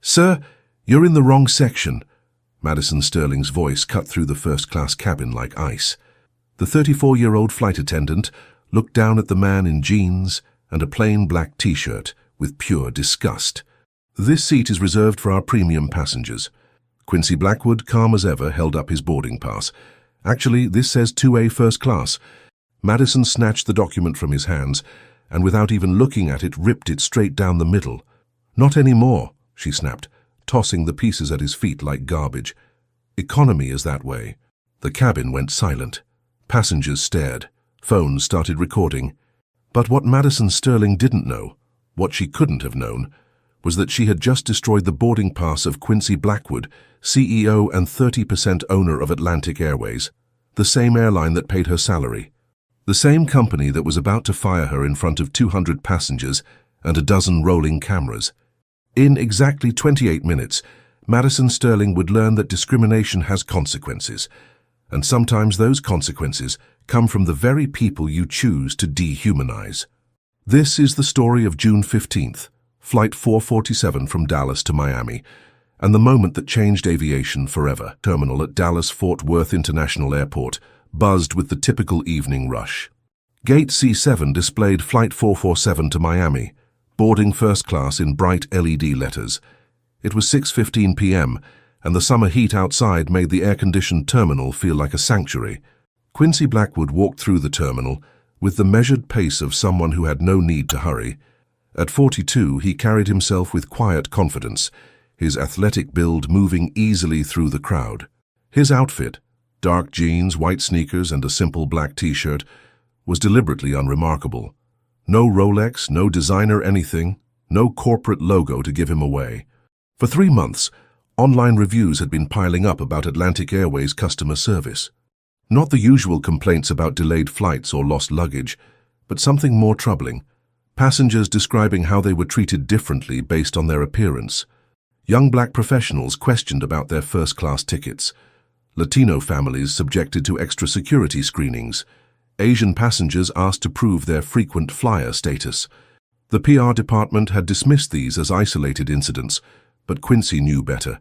"Sir, you're in the wrong section." Madison Sterling's voice cut through the first-class cabin like ice. The 34-year-old flight attendant looked down at the man in jeans and a plain black t-shirt with pure disgust. "This seat is reserved for our premium passengers." Quincy Blackwood, calm as ever, held up his boarding pass. "Actually, this says 2A first class." Madison snatched the document from his hands and, without even looking at it, ripped it straight down the middle. "Not anymore," she snapped, tossing the pieces at his feet like garbage. "Economy is that way." The cabin went silent. Passengers stared. Phones started recording. But what Madison Sterling didn't know, what she couldn't have known, was that she had just destroyed the boarding pass of Quincy Blackwood, CEO and 30% owner of Atlantic Airways, the same airline that paid her salary, the same company that was about to fire her in front of 200 passengers and a dozen rolling cameras. In exactly 28 minutes, Madison Sterling would learn that discrimination has consequences, and sometimes those consequences come from the very people you choose to dehumanize. This is the story of June 15th, Flight 447 from Dallas to Miami, and the moment that changed aviation forever. Terminal at Dallas-Fort Worth International Airport buzzed with the typical evening rush. Gate C7 displayed Flight 447 to Miami, boarding first class in bright LED letters. It was 6:15 p.m., and the summer heat outside made the air-conditioned terminal feel like a sanctuary. Quincy Blackwood walked through the terminal with the measured pace of someone who had no need to hurry. At 42, he carried himself with quiet confidence, his athletic build moving easily through the crowd. His outfit, dark jeans, white sneakers, and a simple black t-shirt, was deliberately unremarkable. No Rolex, no designer anything, no corporate logo to give him away. For 3 months, online reviews had been piling up about Atlantic Airways customer service. Not the usual complaints about delayed flights or lost luggage, but something more troubling. Passengers describing how they were treated differently based on their appearance. Young black professionals questioned about their first-class tickets. Latino families subjected to extra security screenings. Asian passengers asked to prove their frequent flyer status. The PR department had dismissed these as isolated incidents, but Quincy knew better.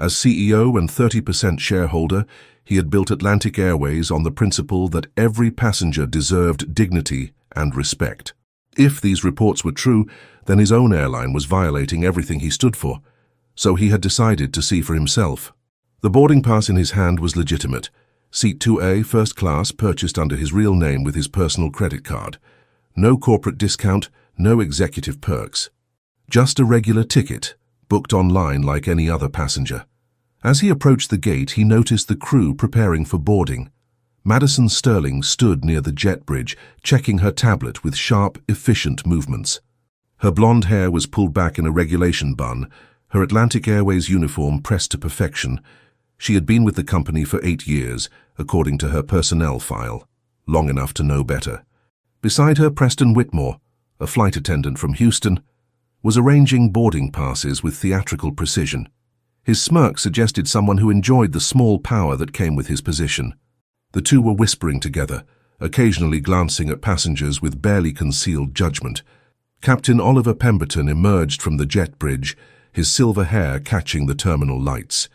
As CEO and 30% shareholder, he had built Atlantic Airways on the principle that every passenger deserved dignity and respect. If these reports were true, then his own airline was violating everything he stood for. So he had decided to see for himself. The boarding pass in his hand was legitimate. Seat 2A, first class, purchased under his real name with his personal credit card. No corporate discount, no executive perks. Just a regular ticket, booked online like any other passenger. As he approached the gate, he noticed the crew preparing for boarding. Madison Sterling stood near the jet bridge, checking her tablet with sharp, efficient movements. Her blonde hair was pulled back in a regulation bun, her Atlantic Airways uniform pressed to perfection. She had been with the company for 8 years, according to her personnel file, long enough to know better. Beside her, Preston Whitmore, a flight attendant from Houston, was arranging boarding passes with theatrical precision. His smirk suggested someone who enjoyed the small power that came with his position. The two were whispering together, occasionally glancing at passengers with barely concealed judgment. Captain Oliver Pemberton emerged from the jet bridge, his silver hair catching the terminal lights.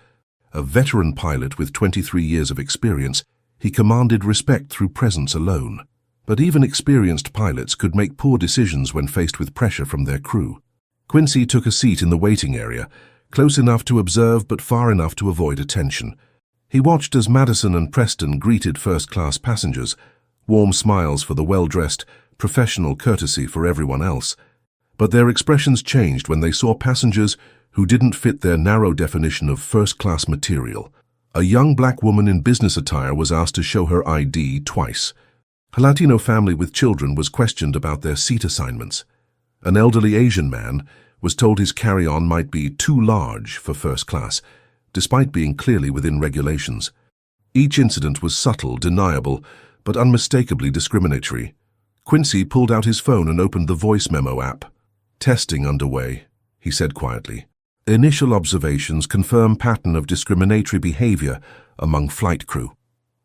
A veteran pilot with 23 years of experience, he commanded respect through presence alone. But even experienced pilots could make poor decisions when faced with pressure from their crew. Quincy took a seat in the waiting area, close enough to observe but far enough to avoid attention. He watched as Madison and Preston greeted first-class passengers, warm smiles for the well-dressed, professional courtesy for everyone else. But their expressions changed when they saw passengers who didn't fit their narrow definition of first-class material. A young black woman in business attire was asked to show her ID twice. A Latino family with children was questioned about their seat assignments. An elderly Asian man was told his carry-on might be too large for first class, despite being clearly within regulations. Each incident was subtle, deniable, but unmistakably discriminatory. Quincy pulled out his phone and opened the voice memo app. "Testing underway," he said quietly. "Initial observations confirm pattern of discriminatory behavior among flight crew."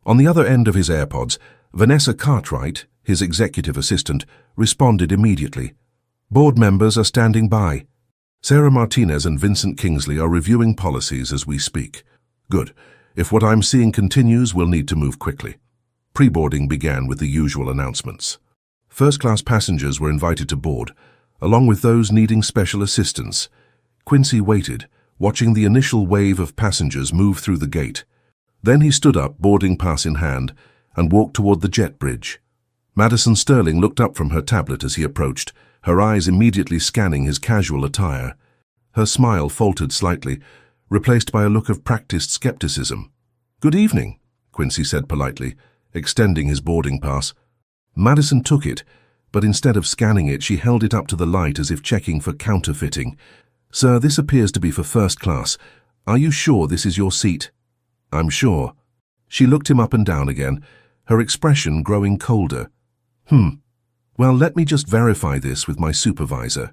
On the other end of his AirPods, Vanessa Cartwright, his executive assistant, responded immediately. "Board members are standing by." Sarah Martinez and Vincent Kingsley are reviewing policies as we speak. Good. If what I'm seeing continues, we'll need to move quickly. Pre-boarding began with the usual announcements. First-class passengers were invited to board, along with those needing special assistance. Quincy waited, watching the initial wave of passengers move through the gate. Then he stood up, boarding pass in hand, and walked toward the jet bridge. Madison Sterling looked up from her tablet as he approached, her eyes immediately scanning his casual attire. Her smile faltered slightly, replaced by a look of practiced skepticism. "Good evening," Quincy said politely, extending his boarding pass. Madison took it, but instead of scanning it, she held it up to the light as if checking for counterfeiting. "Sir, this appears to be for first class. Are you sure this is your seat?" "I'm sure." She looked him up and down again, her expression growing colder. Well, let me just verify this with my supervisor."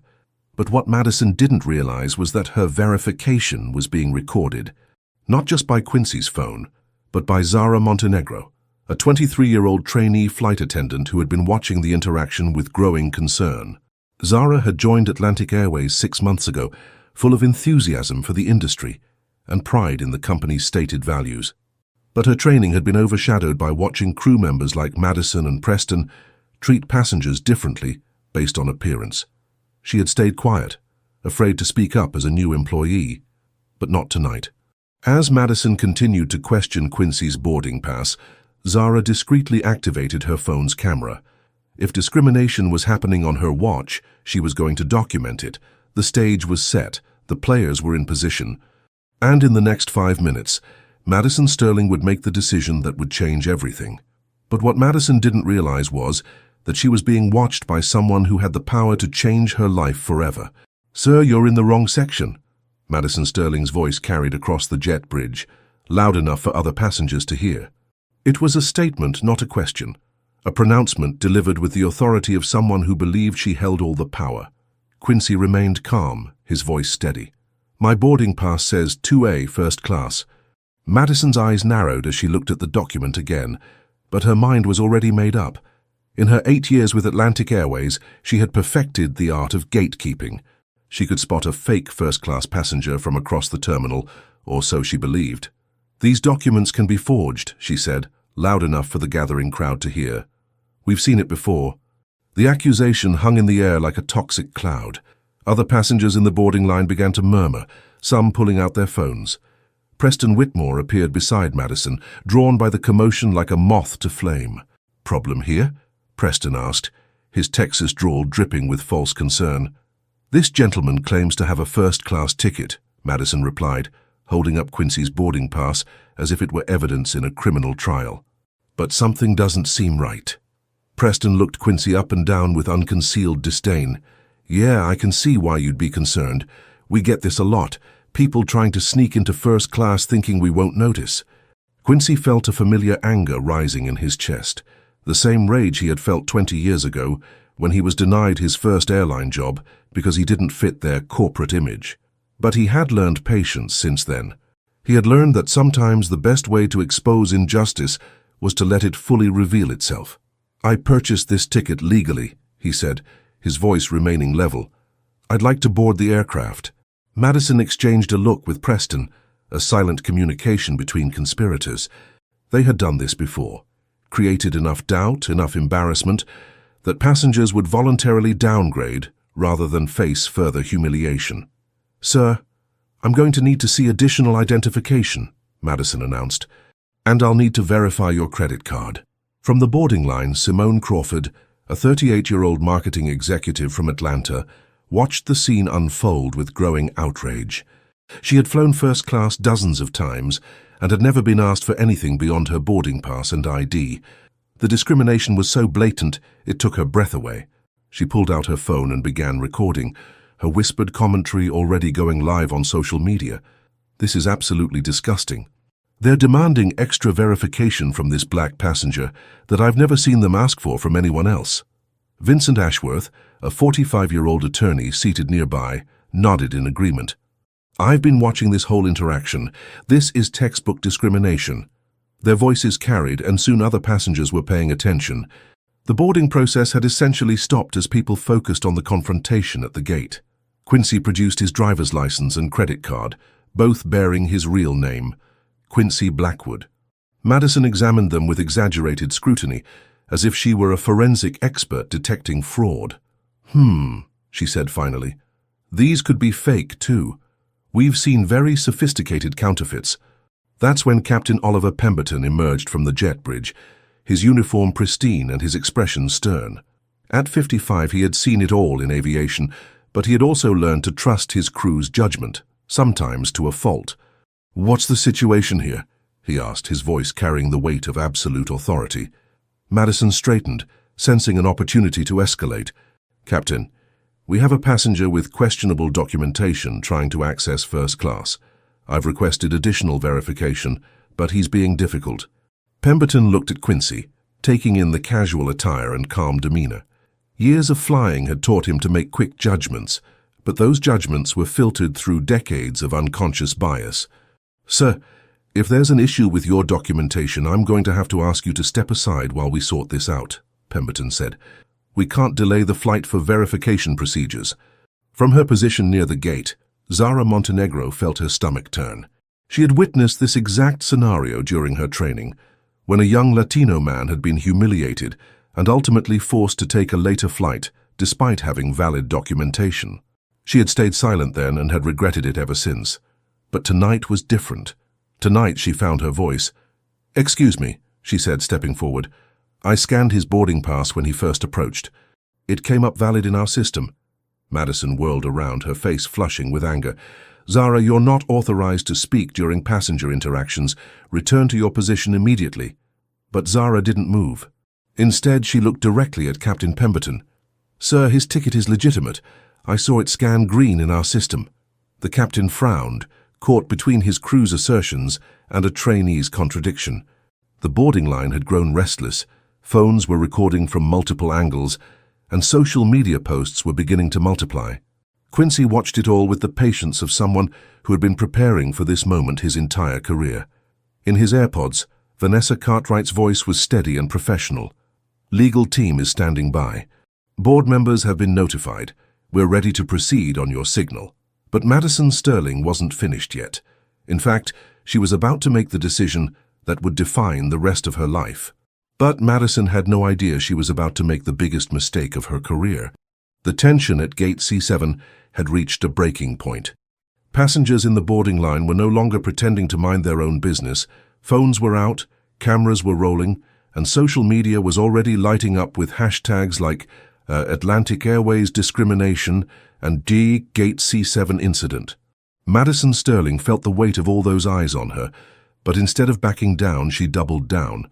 But what Madison didn't realize was that her verification was being recorded, not just by Quincy's phone, but by Zara Montenegro, a 23-year-old trainee flight attendant who had been watching the interaction with growing concern. Zara had joined Atlantic Airways 6 months ago, full of enthusiasm for the industry and pride in the company's stated values. But her training had been overshadowed by watching crew members like Madison and Preston treat passengers differently based on appearance. She had stayed quiet, afraid to speak up as a new employee, but not tonight. As Madison continued to question Quincy's boarding pass, Zara discreetly activated her phone's camera. If discrimination was happening on her watch, she was going to document it. The stage was set, the players were in position, and in the next 5 minutes, Madison Sterling would make the decision that would change everything. But what Madison didn't realize was that she was being watched by someone who had the power to change her life forever. "Sir, you're in the wrong section," Madison Sterling's voice carried across the jet bridge, loud enough for other passengers to hear. It was a statement, not a question, a pronouncement delivered with the authority of someone who believed she held all the power. Quincy remained calm, his voice steady. "My boarding pass says 2A first class." Madison's eyes narrowed as she looked at the document again, but her mind was already made up. In her 8 years with Atlantic Airways, she had perfected the art of gatekeeping. She could spot a fake first-class passenger from across the terminal, or so she believed. "These documents can be forged," she said, loud enough for the gathering crowd to hear. "We've seen it before." The accusation hung in the air like a toxic cloud. Other passengers in the boarding line began to murmur, some pulling out their phones. Preston Whitmore appeared beside Madison, drawn by the commotion like a moth to flame. "Problem here?" Preston asked, his Texas drawl dripping with false concern. "This gentleman claims to have a first-class ticket," Madison replied, holding up Quincy's boarding pass as if it were evidence in a criminal trial. "But something doesn't seem right." Preston looked Quincy up and down with unconcealed disdain. "Yeah, I can see why you'd be concerned. We get this a lot. People trying to sneak into first class thinking we won't notice." Quincy felt a familiar anger rising in his chest, the same rage he had felt 20 years ago when he was denied his first airline job because he didn't fit their corporate image. But he had learned patience since then. He had learned that sometimes the best way to expose injustice was to let it fully reveal itself. "I purchased this ticket legally," he said, his voice remaining level. "I'd like to board the aircraft." Madison exchanged a look with Preston, a silent communication between conspirators. They had done this before, created enough doubt, enough embarrassment, that passengers would voluntarily downgrade rather than face further humiliation. "Sir, I'm going to need to see additional identification," Madison announced, "and I'll need to verify your credit card." From the boarding line, Simone Crawford, a 38-year-old marketing executive from Atlanta, watched the scene unfold with growing outrage. She had flown first class dozens of times and had never been asked for anything beyond her boarding pass and ID. The discrimination was so blatant it took her breath away. She pulled out her phone and began recording, her whispered commentary already going live on social media. "This is absolutely disgusting. They're demanding extra verification from this black passenger that I've never seen them ask for from anyone else." Vincent Ashworth, a 45-year-old attorney seated nearby, nodded in agreement. "I've been watching this whole interaction. This is textbook discrimination." Their voices carried, and soon other passengers were paying attention. The boarding process had essentially stopped as people focused on the confrontation at the gate. Quincy produced his driver's license and credit card, both bearing his real name, Quincy Blackwood. Madison examined them with exaggerated scrutiny, as if she were a forensic expert detecting fraud. She said finally. These could be fake, too. We've seen very sophisticated counterfeits. That's when Captain Oliver Pemberton emerged from the jet bridge, his uniform pristine and his expression stern. At 55, he had seen it all in aviation, but he had also learned to trust his crew's judgment, sometimes to a fault. "What's the situation here?" he asked, his voice carrying the weight of absolute authority. Madison straightened, sensing an opportunity to escalate. "Captain, we have a passenger with questionable documentation trying to access first class. I've requested additional verification, but he's being difficult." Pemberton looked at Quincy, taking in the casual attire and calm demeanor. Years of flying had taught him to make quick judgments, but those judgments were filtered through decades of unconscious bias. "Sir, if there's an issue with your documentation, I'm going to have to ask you to step aside while we sort this out," Pemberton said. "We can't delay the flight for verification procedures." From her position near the gate, Zara Montenegro felt her stomach turn. She had witnessed this exact scenario during her training, when a young Latino man had been humiliated and ultimately forced to take a later flight despite having valid documentation. She had stayed silent then and had regretted it ever since. But tonight was different. Tonight she found her voice. "Excuse me," she said, stepping forward. "I scanned his boarding pass when he first approached. It came up valid in our system." Madison whirled around, her face flushing with anger. "Zara, you're not authorized to speak during passenger interactions. Return to your position immediately." But Zara didn't move. Instead, she looked directly at Captain Pemberton. "Sir, his ticket is legitimate. I saw it scan green in our system." The captain frowned, caught between his crew's assertions and a trainee's contradiction. The boarding line had grown restless, phones were recording from multiple angles, and social media posts were beginning to multiply. Quincy watched it all with the patience of someone who had been preparing for this moment his entire career. In his AirPods, Vanessa Cartwright's voice was steady and professional. "Legal team is standing by. Board members have been notified. We're ready to proceed on your signal." But Madison Sterling wasn't finished yet. In fact, she was about to make the decision that would define the rest of her life. But Madison had no idea she was about to make the biggest mistake of her career. The tension at Gate C7 had reached a breaking point. Passengers in the boarding line were no longer pretending to mind their own business. Phones were out, cameras were rolling, and social media was already lighting up with hashtags like Atlantic Airways discrimination and Gate C7 incident. Madison Sterling felt the weight of all those eyes on her, but instead of backing down, she doubled down.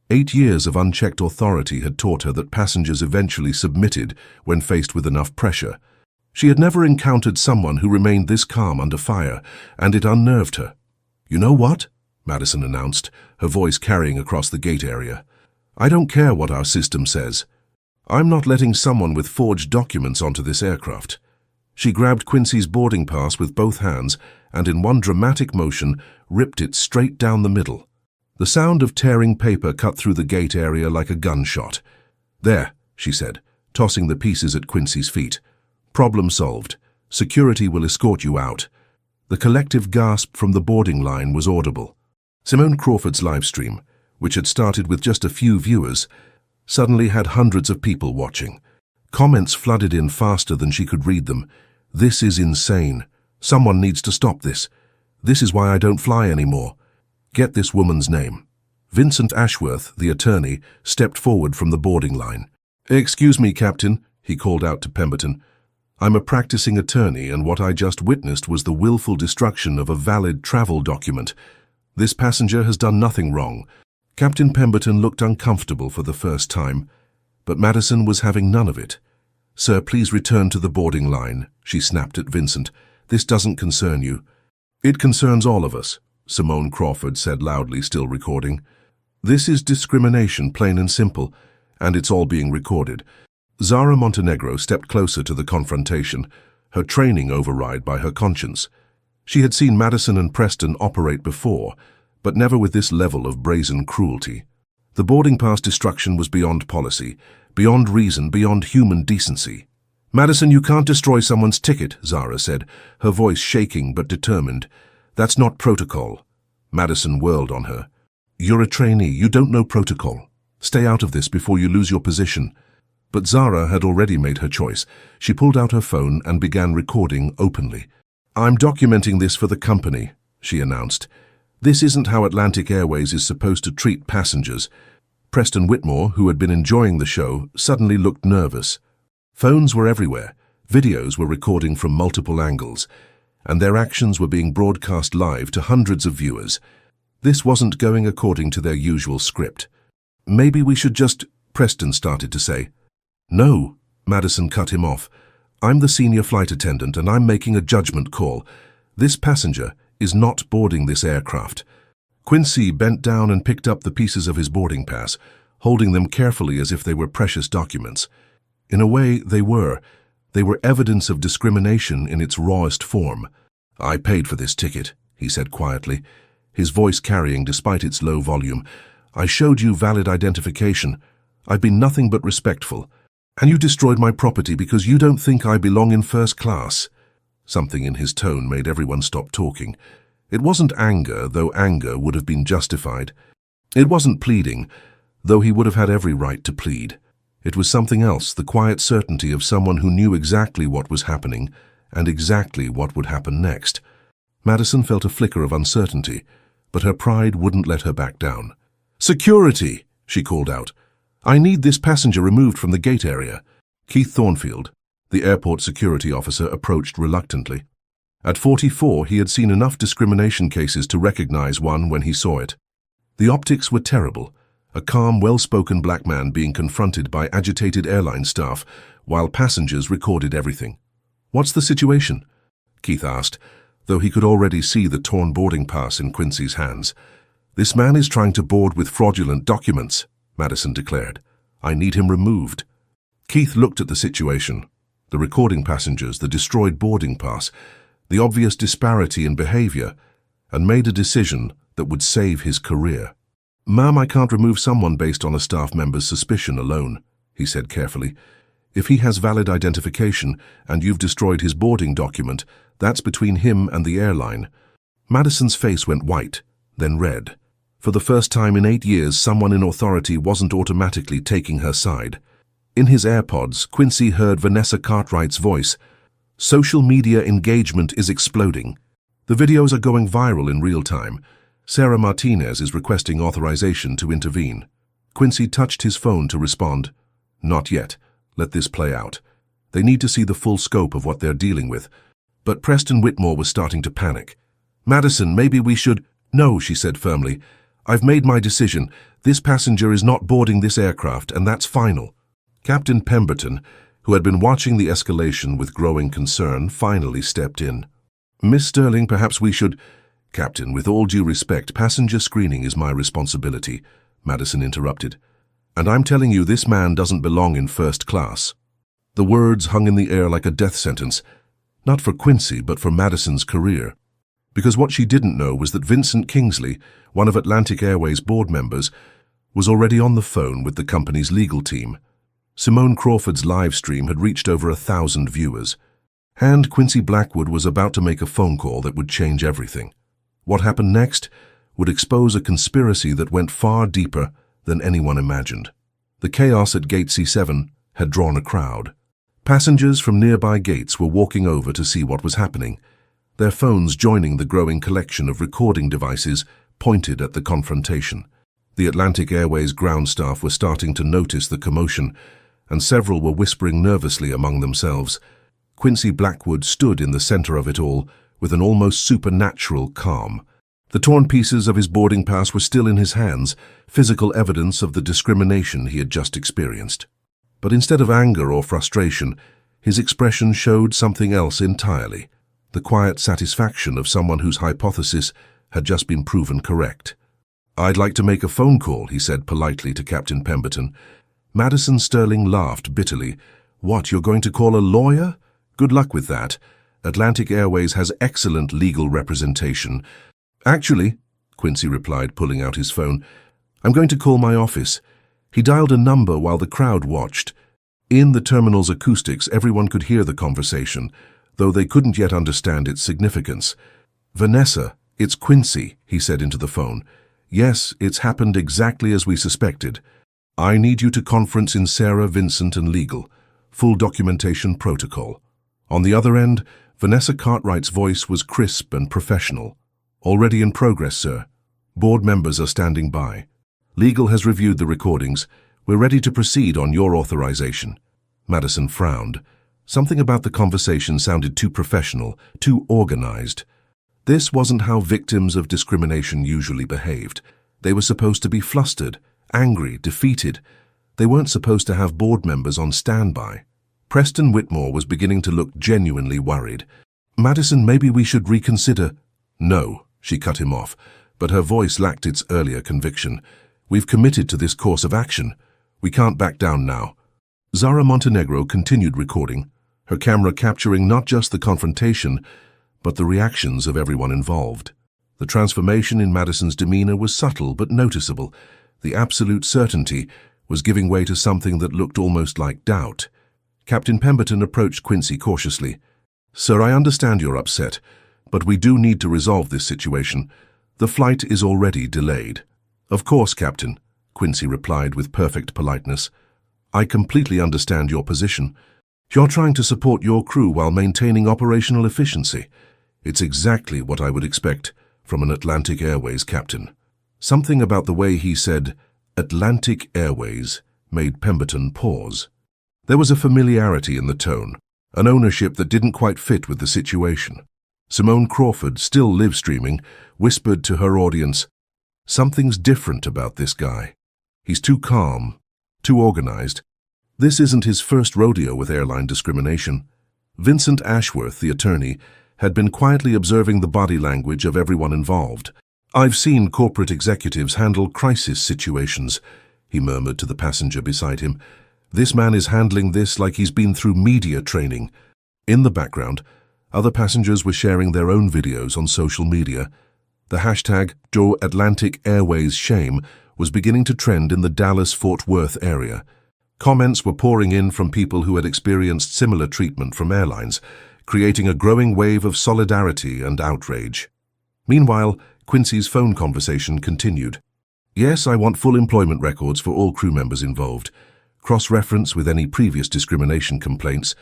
8 years of unchecked authority had taught her that passengers eventually submitted when faced with enough pressure. She had never encountered someone who remained this calm under fire, and it unnerved her. "You know what?" Madison announced, her voice carrying across the gate area. "I don't care what our system says. I'm not letting someone with forged documents onto this aircraft." She grabbed Quincy's boarding pass with both hands and in one dramatic motion ripped it straight down the middle. The sound of tearing paper cut through the gate area like a gunshot. "There," she said, tossing the pieces at Quincy's feet. "Problem solved. Security will escort you out." The collective gasp from the boarding line was audible. Simone Crawford's livestream, which had started with just a few viewers, suddenly had hundreds of people watching. Comments flooded in faster than she could read them. "This is insane. Someone needs to stop this. This is why I don't fly anymore. Get this woman's name." Vincent Ashworth, the attorney, stepped forward from the boarding line. "Excuse me, Captain," he called out to Pemberton. "I'm a practicing attorney, and what I just witnessed was the willful destruction of a valid travel document. This passenger has done nothing wrong." Captain Pemberton looked uncomfortable for the first time, but Madison was having none of it. "Sir, please return to the boarding line," she snapped at Vincent. "This doesn't concern you." "It concerns all of us," Simone Crawford said loudly, still recording. "This is discrimination, plain and simple, and it's all being recorded." Zara Montenegro stepped closer to the confrontation, her training override by her conscience. She had seen Madison and Preston operate before, but never with this level of brazen cruelty. The boarding pass destruction was beyond policy, beyond reason, beyond human decency. Madison, you can't destroy someone's ticket, Zara said, her voice shaking but determined. That's not protocol. Madison whirled on her. You're a trainee. You don't know protocol. Stay out of this before you lose your position. But Zara had already made her choice. She pulled out her phone and began recording openly. I'm documenting this for the company, she announced. This isn't how Atlantic Airways is supposed to treat passengers. Preston Whitmore, who had been enjoying the show, suddenly looked nervous. Phones were everywhere. Videos were recording from multiple angles, and their actions were being broadcast live to hundreds of viewers. This wasn't going according to their usual script. Maybe we should just, Preston started to say. No, Madison cut him off. I'm the senior flight attendant and I'm making a judgment call. This passenger is not boarding this aircraft. Quincy bent down and picked up the pieces of his boarding pass, holding them carefully as if they were precious documents. In a way, they were. They were evidence of discrimination in its rawest form. I paid for this ticket, he said quietly, his voice carrying despite its low volume. I showed you valid identification. I've been nothing but respectful. And you destroyed my property because you don't think I belong in first class. Something in his tone made everyone stop talking. It wasn't anger, though anger would have been justified. It wasn't pleading, though he would have had every right to plead. It was something else, the quiet certainty of someone who knew exactly what was happening and exactly what would happen next. Madison felt a flicker of uncertainty, but her pride wouldn't let her back down. Security, she called out. I need this passenger removed from the gate area. Keith Thornfield, the airport security officer, approached reluctantly. At 44, he had seen enough discrimination cases to recognize one when he saw it. The optics were terrible, a calm, well-spoken black man being confronted by agitated airline staff while passengers recorded everything. What's the situation? Keith asked, though he could already see the torn boarding pass in Quincy's hands. This man is trying to board with fraudulent documents, Madison declared. I need him removed. Keith looked at the situation, the recording passengers, the destroyed boarding pass, the obvious disparity in behavior, and made a decision that would save his career. Ma'am, I can't remove someone based on a staff member's suspicion alone, he said carefully. If he has valid identification and you've destroyed his boarding document, that's between him and the airline. Madison's face went white, then red. For the first time in 8 years, someone in authority wasn't automatically taking her side. In his AirPods, Quincy heard Vanessa Cartwright's voice. Social media engagement is exploding. The videos are going viral in real time. Sarah Martinez is requesting authorization to intervene. Quincy touched his phone to respond. Not yet. Let this play out. They need to see the full scope of what they're dealing with. But Preston Whitmore was starting to panic. Madison, maybe we should... No, she said firmly. I've made my decision. This passenger is not boarding this aircraft, and that's final. Captain Pemberton, who had been watching the escalation with growing concern, finally stepped in. Miss Sterling, perhaps we should... Captain, with all due respect, passenger screening is my responsibility, Madison interrupted. And I'm telling you, this man doesn't belong in first class. The words hung in the air like a death sentence, not for Quincy, but for Madison's career. Because what she didn't know was that Vincent Kingsley, one of Atlantic Airways board members, was already on the phone with the company's legal team. Simone Crawford's live stream had reached over 1,000 viewers, and Quincy Blackwood was about to make a phone call that would change everything. What happened next would expose a conspiracy that went far deeper than anyone imagined. The chaos at Gate C7 had drawn a crowd. Passengers from nearby gates were walking over to see what was happening, their phones joining the growing collection of recording devices pointed at the confrontation. The Atlantic Airways ground staff were starting to notice the commotion, and several were whispering nervously among themselves. Quincy Blackwood stood in the center of it all with an almost supernatural calm. The torn pieces of his boarding pass were still in his hands, physical evidence of the discrimination he had just experienced. But instead of anger or frustration, his expression showed something else entirely, the quiet satisfaction of someone whose hypothesis had just been proven correct. I'd like to make a phone call, he said politely to Captain Pemberton. Madison Sterling laughed bitterly. What, you're going to call a lawyer? Good luck with that. Atlantic Airways has excellent legal representation. Actually, Quincy replied, pulling out his phone, I'm going to call my office. He dialed a number while the crowd watched. In the terminal's acoustics, everyone could hear the conversation, though they couldn't yet understand its significance. "Vanessa, it's Quincy," he said into the phone. "Yes, it's happened exactly as we suspected. I need you to conference in Sarah, Vincent, and legal. Full documentation protocol." On the other end, Vanessa Cartwright's voice was crisp and professional. "Already in progress, sir. Board members are standing by. Legal has reviewed the recordings. We're ready to proceed on your authorization." Madison frowned. Something about the conversation sounded too professional, too organized. This wasn't how victims of discrimination usually behaved. They were supposed to be flustered, angry, defeated. They weren't supposed to have board members on standby. Preston Whitmore was beginning to look genuinely worried. "Madison, maybe we should reconsider." "No," she cut him off, but her voice lacked its earlier conviction. "We've committed to this course of action. We can't back down now." Zara Montenegro continued recording, her camera capturing not just the confrontation, but the reactions of everyone involved. The transformation in Madison's demeanor was subtle but noticeable. The absolute certainty was giving way to something that looked almost like doubt. Captain Pemberton approached Quincy cautiously. "Sir, I understand you're upset, but we do need to resolve this situation. The flight is already delayed." "Of course, Captain," Quincy replied with perfect politeness. "I completely understand your position. You're trying to support your crew while maintaining operational efficiency. It's exactly what I would expect from an Atlantic Airways captain." Something about the way he said Atlantic Airways made Pemberton pause. There was a familiarity in the tone, an ownership that didn't quite fit with the situation. Simone Crawford, still live-streaming, whispered to her audience, "Something's different about this guy. He's too calm, too organized. This isn't his first rodeo with airline discrimination." Vincent Ashworth, the attorney, had been quietly observing the body language of everyone involved. "I've seen corporate executives handle crisis situations," he murmured to the passenger beside him. "This man is handling this like he's been through media training." In the background, other passengers were sharing their own videos on social media. The hashtag #JoeAtlanticAirwaysShame was beginning to trend in the Dallas-Fort Worth area. Comments were pouring in from people who had experienced similar treatment from airlines, creating a growing wave of solidarity and outrage. Meanwhile, Quincy's phone conversation continued. "Yes, I want full employment records for all crew members involved, cross-reference with any previous discrimination complaints,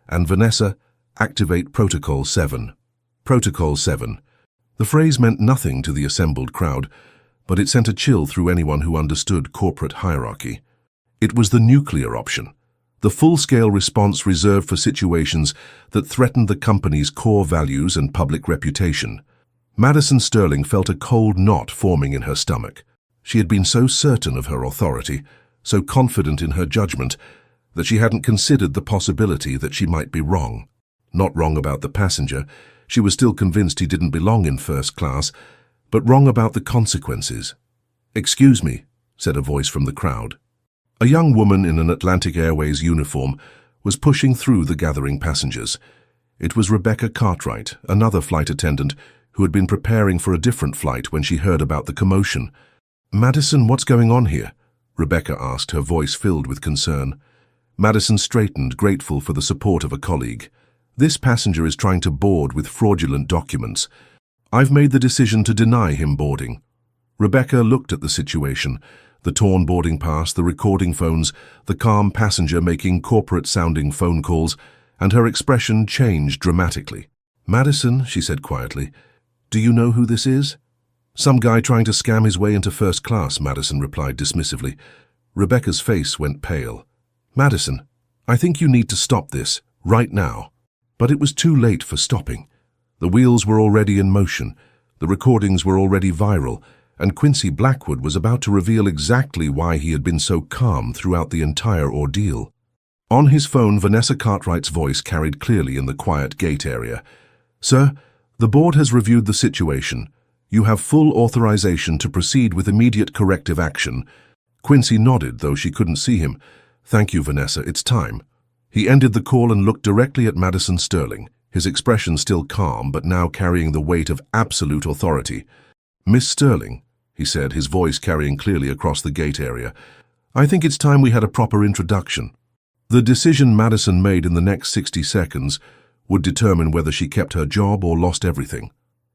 and Vanessa, activate Protocol 7. Protocol 7. The phrase meant nothing to the assembled crowd, but it sent a chill through anyone who understood corporate hierarchy. It was the nuclear option, the full-scale response reserved for situations that threatened the company's core values and public reputation. Madison Sterling felt a cold knot forming in her stomach. She had been so certain of her authority, so confident in her judgment, that she hadn't considered the possibility that she might be wrong. Not wrong about the passenger, she was still convinced he didn't belong in first class, but wrong about the consequences. "Excuse me," said a voice from the crowd. A young woman in an Atlantic Airways uniform was pushing through the gathering passengers. It was Rebecca Cartwright, another flight attendant who had been preparing for a different flight when she heard about the commotion. "Madison, what's going on here?" Rebecca asked, her voice filled with concern. Madison straightened, grateful for the support of a colleague. "This passenger is trying to board with fraudulent documents. I've made the decision to deny him boarding." Rebecca looked at the situation, the torn boarding pass, the recording phones, the calm passenger making corporate-sounding phone calls, and her expression changed dramatically. "Madison," she said quietly, "do you know who this is?" "Some guy trying to scam his way into first class," Madison replied dismissively. Rebecca's face went pale. "Madison, I think you need to stop this, right now." But it was too late for stopping. The wheels were already in motion, the recordings were already viral, and Quincy Blackwood was about to reveal exactly why he had been so calm throughout the entire ordeal. On his phone, Vanessa Cartwright's voice carried clearly in the quiet gate area. "Sir, the board has reviewed the situation. You have full authorization to proceed with immediate corrective action." Quincy nodded, though she couldn't see him. "Thank you, Vanessa, it's time." He ended the call and looked directly at Madison Sterling, his expression still calm but now carrying the weight of absolute authority. "Miss Sterling," he said, his voice carrying clearly across the gate area, "I think it's time we had a proper introduction." The decision Madison made in the next 60 seconds would determine whether she kept her job or lost everything.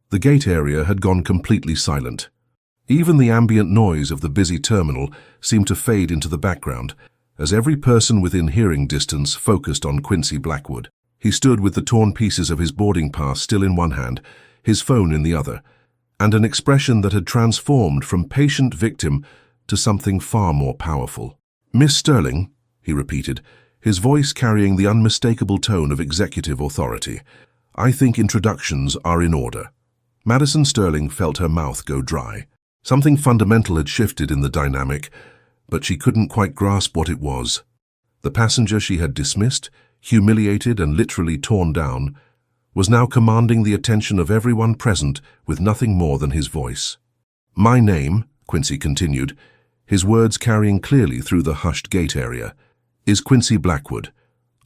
The gate area had gone completely silent. Even the ambient noise of the busy terminal seemed to fade into the background, as every person within hearing distance focused on Quincy Blackwood. He stood with the torn pieces of his boarding pass still in one hand, his phone in the other, and an expression that had transformed from patient victim to something far more powerful. "Miss Sterling," he repeated, his voice carrying the unmistakable tone of executive authority, "I think introductions are in order." Madison Sterling felt her mouth go dry. Something fundamental had shifted in the dynamic, but she couldn't quite grasp what it was. The passenger she had dismissed, humiliated and literally torn down, was now commanding the attention of everyone present with nothing more than his voice. "My name," Quincy continued, his words carrying clearly through the hushed gate area, "is Quincy Blackwood.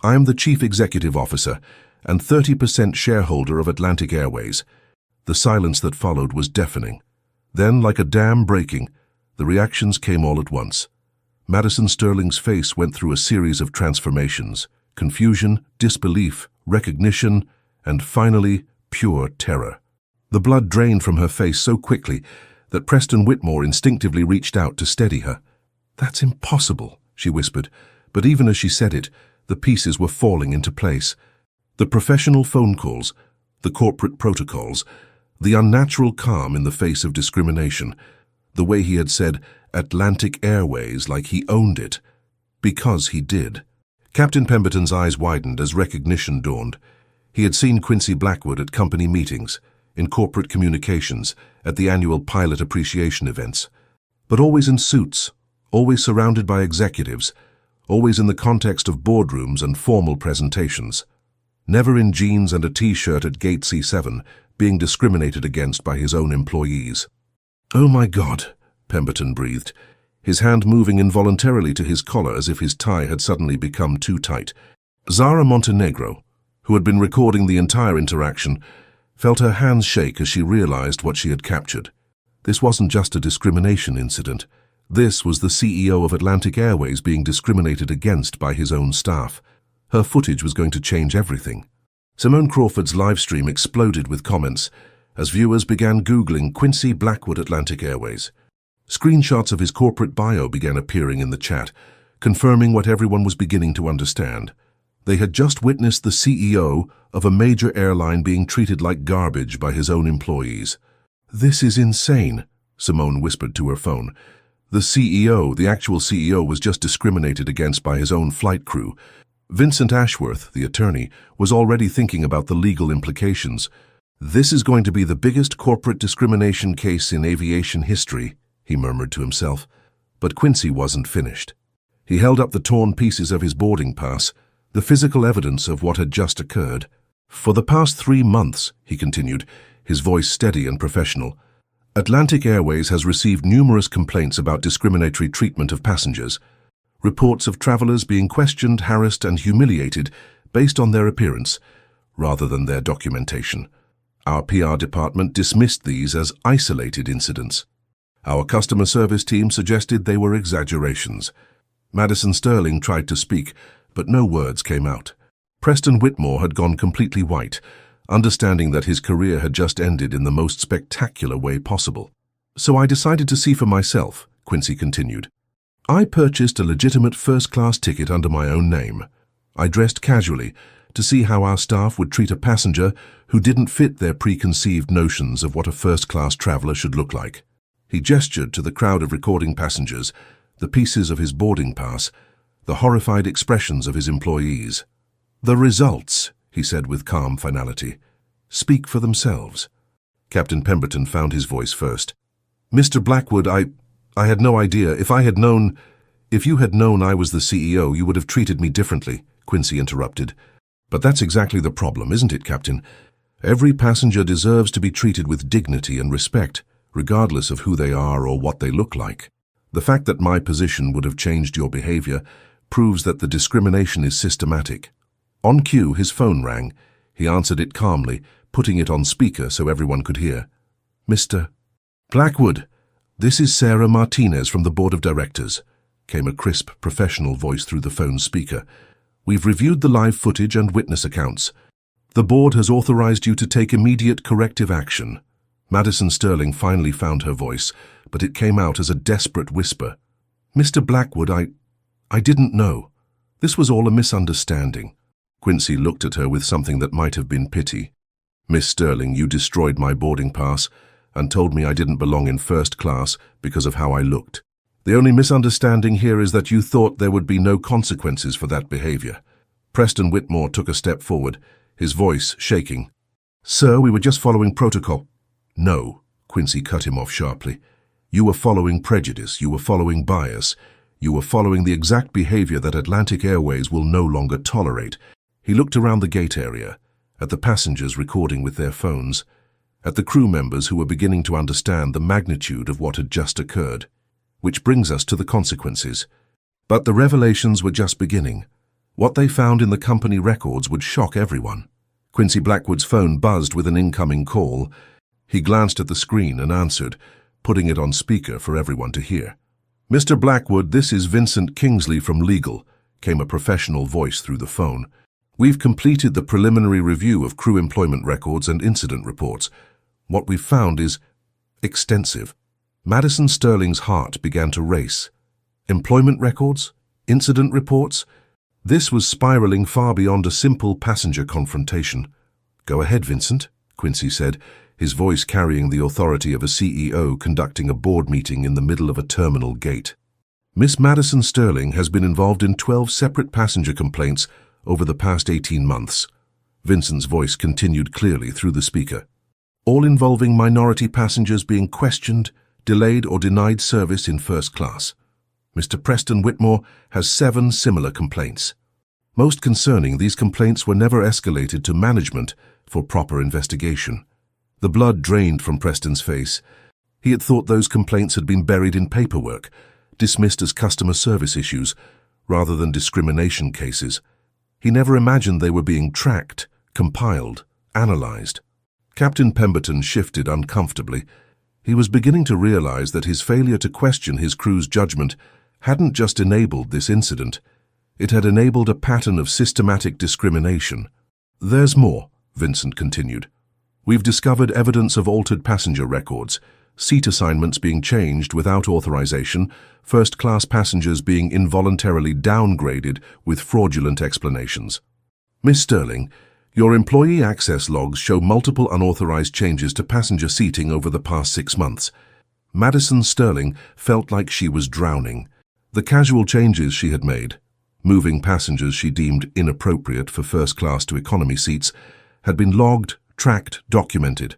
I am the Chief Executive Officer and 30% shareholder of Atlantic Airways." The silence that followed was deafening. Then, like a dam breaking, the reactions came all at once. Madison Sterling's face went through a series of transformations: confusion, disbelief, recognition, and finally, pure terror. The blood drained from her face so quickly that Preston Whitmore instinctively reached out to steady her. "That's impossible," she whispered, but even as she said it, the pieces were falling into place. The professional phone calls, the corporate protocols, the unnatural calm in the face of discrimination, the way he had said Atlantic Airways like he owned it, because he did. Captain Pemberton's eyes widened as recognition dawned. He had seen Quincy Blackwood at company meetings, in corporate communications, at the annual pilot appreciation events, but always in suits, always surrounded by executives, always in the context of boardrooms and formal presentations. Never in jeans and a T-shirt at Gate C7, being discriminated against by his own employees. "Oh my God," Pemberton breathed, his hand moving involuntarily to his collar as if his tie had suddenly become too tight. Zara Montenegro, who had been recording the entire interaction, felt her hands shake as she realized what she had captured. This wasn't just a discrimination incident. This was the CEO of Atlantic Airways being discriminated against by his own staff. Her footage was going to change everything. Simone Crawford's livestream exploded with comments as viewers began Googling Quincy Blackwood Atlantic Airways. Screenshots of his corporate bio began appearing in the chat, confirming what everyone was beginning to understand. They had just witnessed the CEO of a major airline being treated like garbage by his own employees. "This is insane," Simone whispered to her phone. The CEO, the actual CEO, was just discriminated against by his own flight crew. Vincent Ashworth, the attorney, was already thinking about the legal implications. "This is going to be the biggest corporate discrimination case in aviation history," he murmured to himself. But Quincy wasn't finished. He held up the torn pieces of his boarding pass, the physical evidence of what had just occurred. "For the past 3 months," he continued, his voice steady and professional, "Atlantic Airways has received numerous complaints about discriminatory treatment of passengers. Reports of travelers being questioned, harassed, and humiliated based on their appearance, rather than their documentation. Our PR department dismissed these as isolated incidents. Our customer service team suggested they were exaggerations." Madison Sterling tried to speak, but no words came out. Preston Whitmore had gone completely white, understanding that his career had just ended in the most spectacular way possible. "So I decided to see for myself," Quincy continued. "I purchased a legitimate first-class ticket under my own name. I dressed casually to see how our staff would treat a passenger who didn't fit their preconceived notions of what a first-class traveler should look like." He gestured to the crowd of recording passengers, the pieces of his boarding pass, the horrified expressions of his employees. "The results," he said with calm finality, "speak for themselves." Captain Pemberton found his voice first. "Mr. Blackwood, I had no idea. If you had known I was the CEO, you would have treated me differently," Quincy interrupted. "But that's exactly the problem, isn't it, Captain? Every passenger deserves to be treated with dignity and respect, regardless of who they are or what they look like. The fact that my position would have changed your behavior proves that the discrimination is systematic." On cue, his phone rang. He answered it calmly, putting it on speaker so everyone could hear. "Mr. Blackwood, this is Sarah Martinez from the Board of Directors," came a crisp, professional voice through the phone speaker. We've reviewed the live footage and witness accounts. The board has authorized you to take immediate corrective action. Madison Sterling finally found her voice, but it came out as a desperate whisper. Mr. Blackwood, I didn't know. This was all a misunderstanding. Quincy looked at her with something that might have been pity. Miss Sterling, you destroyed my boarding pass and told me I didn't belong in first class because of how I looked. The only misunderstanding here is that you thought there would be no consequences for that behavior. Preston Whitmore took a step forward, his voice shaking. Sir, we were just following protocol. No, Quincy cut him off sharply. You were following prejudice, you were following bias, you were following the exact behavior that Atlantic Airways will no longer tolerate. He looked around the gate area, at the passengers recording with their phones, at the crew members who were beginning to understand the magnitude of what had just occurred. Which brings us to the consequences. But the revelations were just beginning. What they found in the company records would shock everyone. Quincy Blackwood's phone buzzed with an incoming call. He glanced at the screen and answered, putting it on speaker for everyone to hear. Mr. Blackwood, this is Vincent Kingsley from Legal, came a professional voice through the phone. We've completed the preliminary review of crew employment records and incident reports. What we've found is extensive. Madison Sterling's heart began to race. Employment records? Incident reports? This was spiraling far beyond a simple passenger confrontation. Go ahead, Vincent, Quincy said, his voice carrying the authority of a CEO conducting a board meeting in the middle of a terminal gate. Miss Madison Sterling has been involved in 12 separate passenger complaints over the past 18 months. Vincent's voice continued clearly through the speaker. All involving minority passengers being questioned, delayed or denied service in first class. Mr. Preston Whitmore has 7 similar complaints. Most concerning, these complaints were never escalated to management for proper investigation. The blood drained from Preston's face. He had thought those complaints had been buried in paperwork, dismissed as customer service issues, rather than discrimination cases. He never imagined they were being tracked, compiled, analyzed. Captain Pemberton shifted uncomfortably. He was beginning to realize that his failure to question his crew's judgment hadn't just enabled this incident. It had enabled a pattern of systematic discrimination. There's more, Vincent continued. We've discovered evidence of altered passenger records, seat assignments being changed without authorization, first-class passengers being involuntarily downgraded with fraudulent explanations. Miss Sterling, your employee access logs show multiple unauthorized changes to passenger seating over the past 6 months. Madison Sterling felt like she was drowning. The casual changes she had made, moving passengers she deemed inappropriate for first class to economy seats, had been logged, tracked, documented.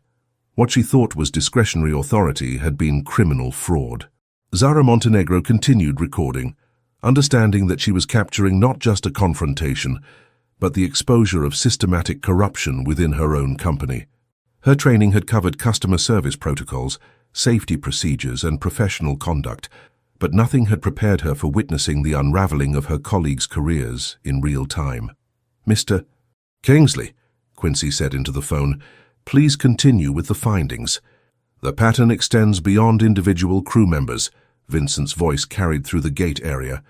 What she thought was discretionary authority had been criminal fraud. Zara Montenegro continued recording, understanding that she was capturing not just a confrontation, but the exposure of systematic corruption within her own company. Her training had covered customer service protocols, safety procedures, and professional conduct, but nothing had prepared her for witnessing the unraveling of her colleagues' careers in real time. Mr. Kingsley, Quincy said into the phone, please continue with the findings. The pattern extends beyond individual crew members, Vincent's voice carried through the gate area.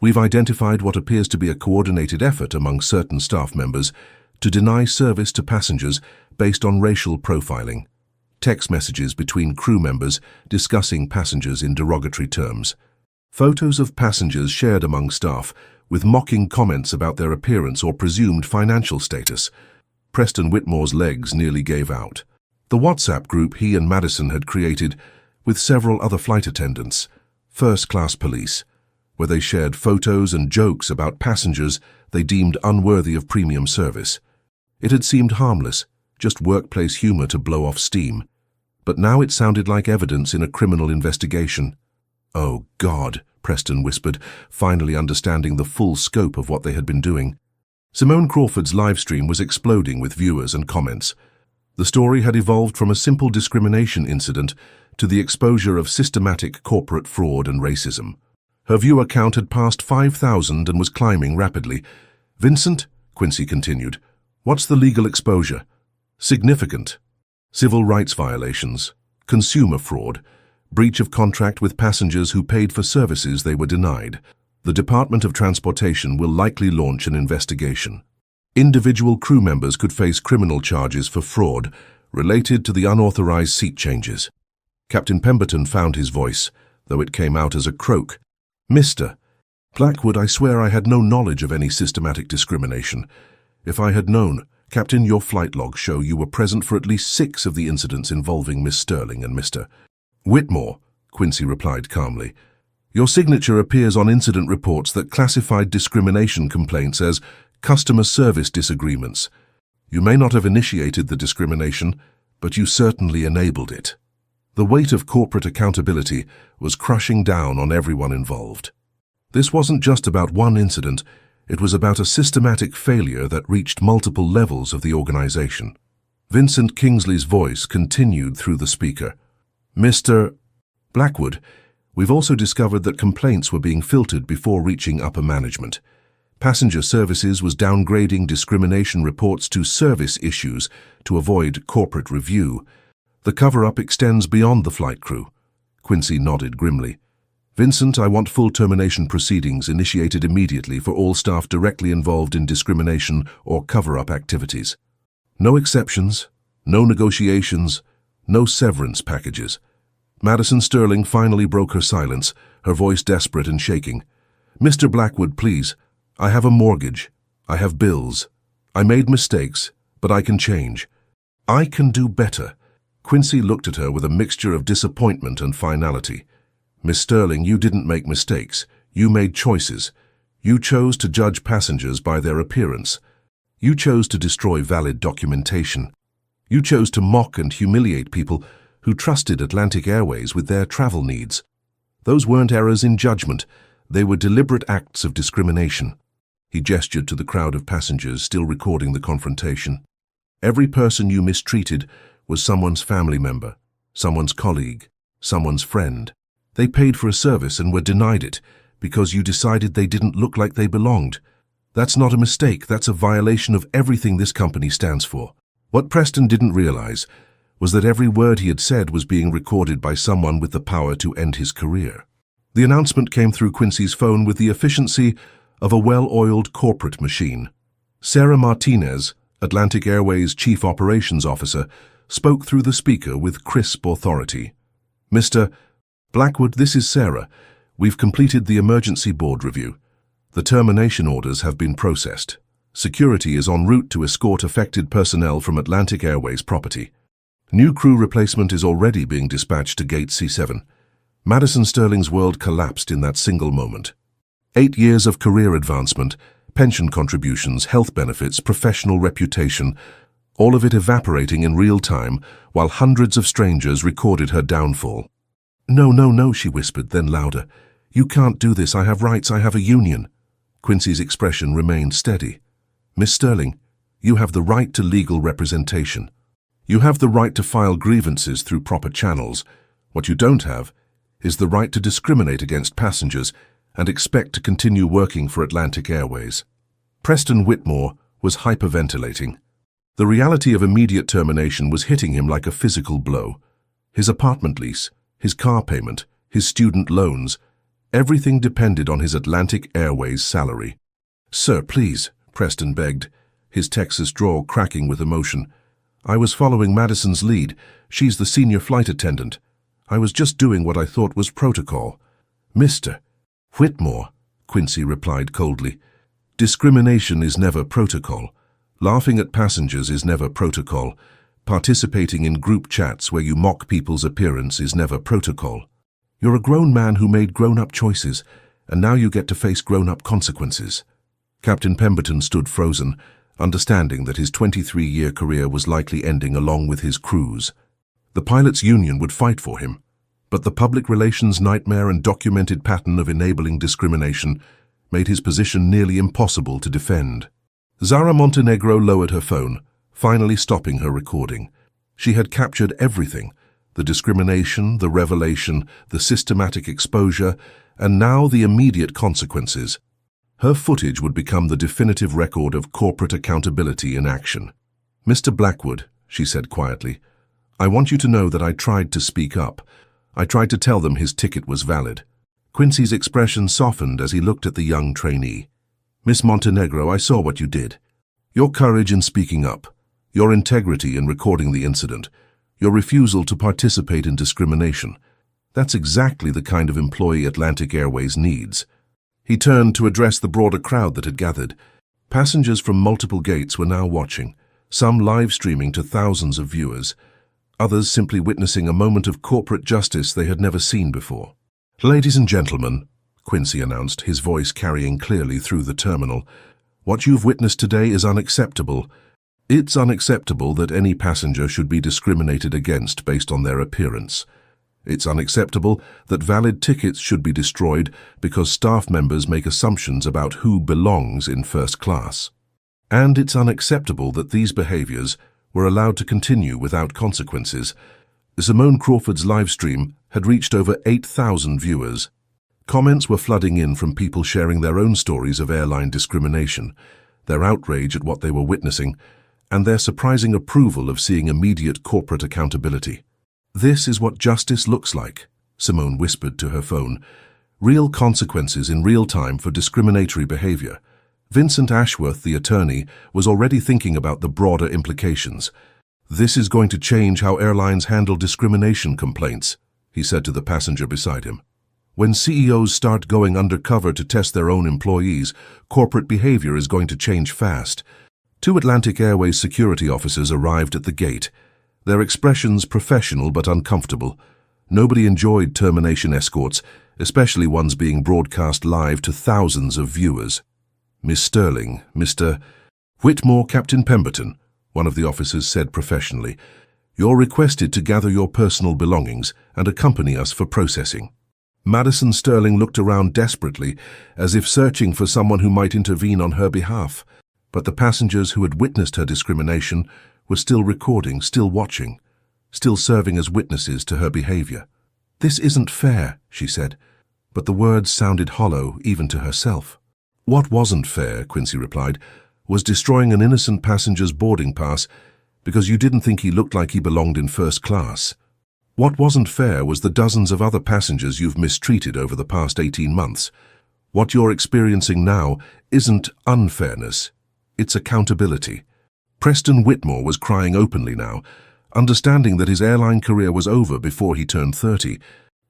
We've identified what appears to be a coordinated effort among certain staff members to deny service to passengers based on racial profiling. Text messages between crew members discussing passengers in derogatory terms. Photos of passengers shared among staff with mocking comments about their appearance or presumed financial status. Preston Whitmore's legs nearly gave out. The WhatsApp group he and Madison had created with several other flight attendants, first-class police, where they shared photos and jokes about passengers they deemed unworthy of premium service. It had seemed harmless, just workplace humor to blow off steam. But now it sounded like evidence in a criminal investigation. Oh, God, Preston whispered, finally understanding the full scope of what they had been doing. Simone Crawford's livestream was exploding with viewers and comments. The story had evolved from a simple discrimination incident to the exposure of systematic corporate fraud and racism. Her viewer count had passed 5,000 and was climbing rapidly. Vincent, Quincy continued, what's the legal exposure? Significant. Civil rights violations, consumer fraud, breach of contract with passengers who paid for services they were denied. The Department of Transportation will likely launch an investigation. Individual crew members could face criminal charges for fraud related to the unauthorized seat changes. Captain Pemberton found his voice, though it came out as a croak. "Mr. Blackwood, I swear I had no knowledge of any systematic discrimination. If I had known, Captain, your flight logs show you were present for at least 6 of the incidents involving Miss Sterling and Mr. Whitmore," Quincy replied calmly. "Your signature appears on incident reports that classified discrimination complaints as customer service disagreements. You may not have initiated the discrimination, but you certainly enabled it." The weight of corporate accountability was crushing down on everyone involved. This wasn't just about one incident, it was about a systematic failure that reached multiple levels of the organization. Vincent Kingsley's voice continued through the speaker. "Mr. Blackwood, we've also discovered that complaints were being filtered before reaching upper management. Passenger Services was downgrading discrimination reports to service issues to avoid corporate review. The cover-up extends beyond the flight crew." Quincy nodded grimly. "Vincent, I want full termination proceedings initiated immediately for all staff directly involved in discrimination or cover-up activities. No exceptions, no negotiations, no severance packages." Madison Sterling finally broke her silence, her voice desperate and shaking. "Mr. Blackwood, please. I have a mortgage. I have bills. I made mistakes, but I can change. I can do better." Quincy looked at her with a mixture of disappointment and finality. "Miss Sterling, you didn't make mistakes. You made choices. You chose to judge passengers by their appearance. You chose to destroy valid documentation. You chose to mock and humiliate people who trusted Atlantic Airways with their travel needs. Those weren't errors in judgment. They were deliberate acts of discrimination." He gestured to the crowd of passengers still recording the confrontation. "Every person you mistreated was someone's family member, someone's colleague, someone's friend. They paid for a service and were denied it because you decided they didn't look like they belonged. That's not a mistake, that's a violation of everything this company stands for." What Preston didn't realize was that every word he had said was being recorded by someone with the power to end his career. The announcement came through Quincy's phone with the efficiency of a well-oiled corporate machine. Sarah Martinez, Atlantic Airways Chief Operations Officer, spoke through the speaker with crisp authority. "Mr. Blackwood, this is Sarah. We've completed the emergency board review. The termination orders have been processed. Security is en route to escort affected personnel from Atlantic Airways property. New crew replacement is already being dispatched to Gate C7. Madison Sterling's world collapsed in that single moment. 8 years of career advancement, pension contributions, health benefits, professional reputation, all of it evaporating in real time while hundreds of strangers recorded her downfall. "No, no, no," she whispered, then louder. "You can't do this. I have rights. I have a union." Quincy's expression remained steady. "Miss Sterling, you have the right to legal representation. You have the right to file grievances through proper channels. What you don't have is the right to discriminate against passengers and expect to continue working for Atlantic Airways." Preston Whitmore was hyperventilating. The reality of immediate termination was hitting him like a physical blow. His apartment lease, his car payment, his student loans, everything depended on his Atlantic Airways salary. "Sir, please," Preston begged, his Texas drawl cracking with emotion. "I was following Madison's lead. She's the senior flight attendant. I was just doing what I thought was protocol." "Mr. Whitmore," Quincy replied coldly, "discrimination is never protocol. Laughing at passengers is never protocol. Participating in group chats where you mock people's appearance is never protocol. You're a grown man who made grown-up choices, and now you get to face grown-up consequences." Captain Pemberton stood frozen, understanding that his 23-year career was likely ending along with his crew's. The pilots' union would fight for him, but the public relations nightmare and documented pattern of enabling discrimination made his position nearly impossible to defend. Zara Montenegro lowered her phone, finally stopping her recording. She had captured everything: the discrimination, the revelation, the systematic exposure, and now the immediate consequences. Her footage would become the definitive record of corporate accountability in action. "Mr. Blackwood," she said quietly, "I want you to know that I tried to speak up. I tried to tell them his ticket was valid. Quincy's expression softened as he looked at the young trainee. "Miss Montenegro, I saw what you did. Your courage in speaking up, your integrity in recording the incident, your refusal to participate in discrimination. That's exactly the kind of employee Atlantic Airways needs." He turned to address the broader crowd that had gathered. Passengers from multiple gates were now watching, some live streaming to thousands of viewers, others simply witnessing a moment of corporate justice they had never seen before. "Ladies and gentlemen," Quincy announced, his voice carrying clearly through the terminal, "what you've witnessed today is unacceptable. It's unacceptable that any passenger should be discriminated against based on their appearance. It's unacceptable that valid tickets should be destroyed because staff members make assumptions about who belongs in first class. And it's unacceptable that these behaviors were allowed to continue without consequences." Simone Crawford's livestream had reached over 8,000 viewers. Comments were flooding in from people sharing their own stories of airline discrimination, their outrage at what they were witnessing, and their surprising approval of seeing immediate corporate accountability. "This is what justice looks like," Simone whispered to her phone. "Real consequences in real time for discriminatory behavior." Vincent Ashworth, the attorney, was already thinking about the broader implications. "This is going to change how airlines handle discrimination complaints," he said to the passenger beside him. "When CEOs start going undercover to test their own employees, corporate behavior is going to change fast." 2 Atlantic Airways security officers arrived at the gate, their expressions professional but uncomfortable. Nobody enjoyed termination escorts, especially ones being broadcast live to thousands of viewers. "Miss Sterling, Mr. Whitmore, Captain Pemberton," one of the officers said professionally, "you're requested to gather your personal belongings and accompany us for processing." Madison Sterling looked around desperately, as if searching for someone who might intervene on her behalf. But the passengers who had witnessed her discrimination were still recording, still watching, still serving as witnesses to her behavior. "This isn't fair," she said, but the words sounded hollow even to herself. "What wasn't fair," Quincy replied, "was destroying an innocent passenger's boarding pass because you didn't think he looked like he belonged in first class. What wasn't fair was the dozens of other passengers you've mistreated over the past 18 months. What you're experiencing now isn't unfairness, it's accountability." Preston Whitmore was crying openly now, understanding that his airline career was over before he turned 30.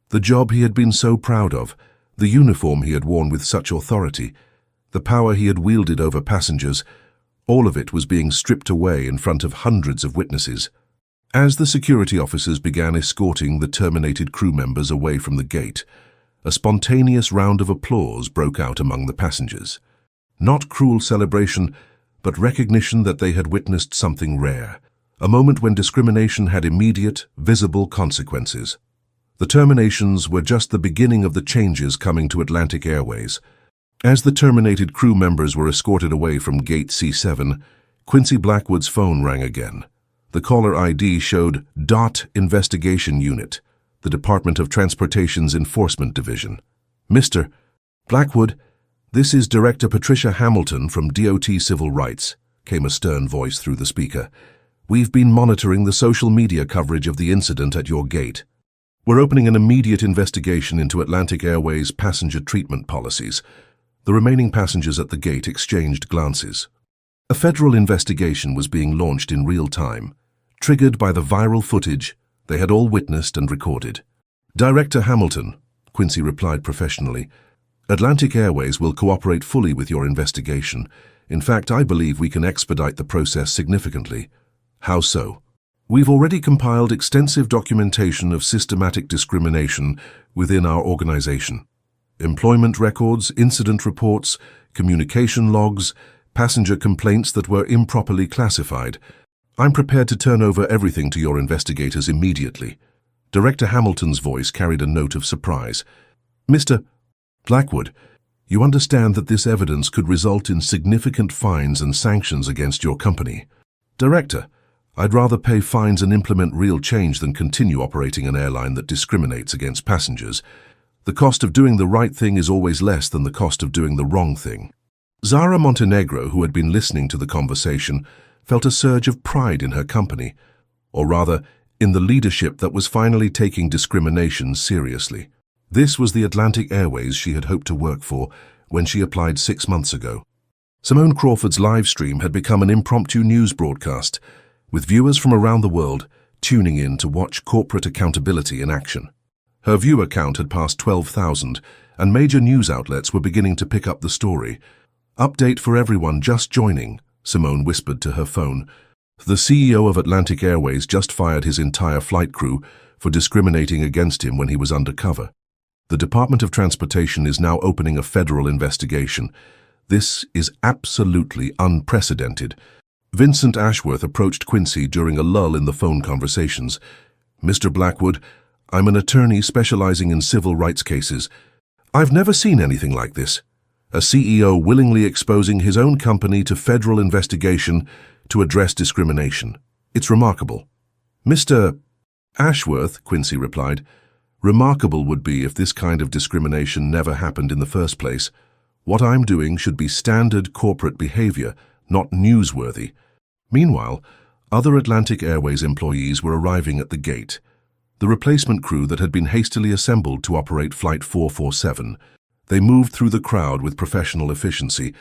The job he had been so proud of, the uniform he had worn with such authority, the power he had wielded over passengers, all of it was being stripped away in front of hundreds of witnesses. As the security officers began escorting the terminated crew members away from the gate, a spontaneous round of applause broke out among the passengers. Not cruel celebration, but recognition that they had witnessed something rare, a moment when discrimination had immediate, visible consequences. The terminations were just the beginning of the changes coming to Atlantic Airways. As the terminated crew members were escorted away from Gate C7, Quincy Blackwood's phone rang again. The caller ID showed DOT Investigation Unit, the Department of Transportation's Enforcement Division. "Mr. Blackwood, this is Director Patricia Hamilton from DOT Civil Rights," came a stern voice through the speaker. "We've been monitoring the social media coverage of the incident at your gate. We're opening an immediate investigation into Atlantic Airways' passenger treatment policies." The remaining passengers at the gate exchanged glances. A federal investigation was being launched in real time, triggered by the viral footage they had all witnessed and recorded. "Director Hamilton," Quincy replied professionally, "Atlantic Airways will cooperate fully with your investigation. In fact, I believe we can expedite the process significantly." "How so?" "We've already compiled extensive documentation of systematic discrimination within our organization. Employment records, incident reports, communication logs, passenger complaints that were improperly classified. I'm prepared to turn over everything to your investigators immediately." Director Hamilton's voice carried a note of surprise. "Mr. Blackwood, you understand that this evidence could result in significant fines and sanctions against your company." "Director, I'd rather pay fines and implement real change than continue operating an airline that discriminates against passengers. The cost of doing the right thing is always less than the cost of doing the wrong thing." Zara Montenegro, who had been listening to the conversation, felt a surge of pride in her company, or rather, in the leadership that was finally taking discrimination seriously. This was the Atlantic Airways she had hoped to work for when she applied 6 months ago. Simone Crawford's live stream had become an impromptu news broadcast, with viewers from around the world tuning in to watch corporate accountability in action. Her viewer count had passed 12,000, and major news outlets were beginning to pick up the story. "Update for everyone just joining," Simone whispered to her phone. The CEO of Atlantic Airways just fired his entire flight crew for discriminating against him when he was undercover. The Department of Transportation is now opening a federal investigation. This is absolutely unprecedented. Vincent Ashworth approached Quincy during a lull in the phone conversations. "Mr. Blackwood, I'm an attorney specializing in civil rights cases. I've never seen anything like this. A CEO willingly exposing his own company to federal investigation to address discrimination. It's remarkable." "Mr. Ashworth," Quincy replied, "remarkable would be if this kind of discrimination never happened in the first place. What I'm doing should be standard corporate behavior, not newsworthy." Meanwhile, other Atlantic Airways employees were arriving at the gate. The replacement crew that had been hastily assembled to operate Flight 447. They moved through the crowd with professional efficiency,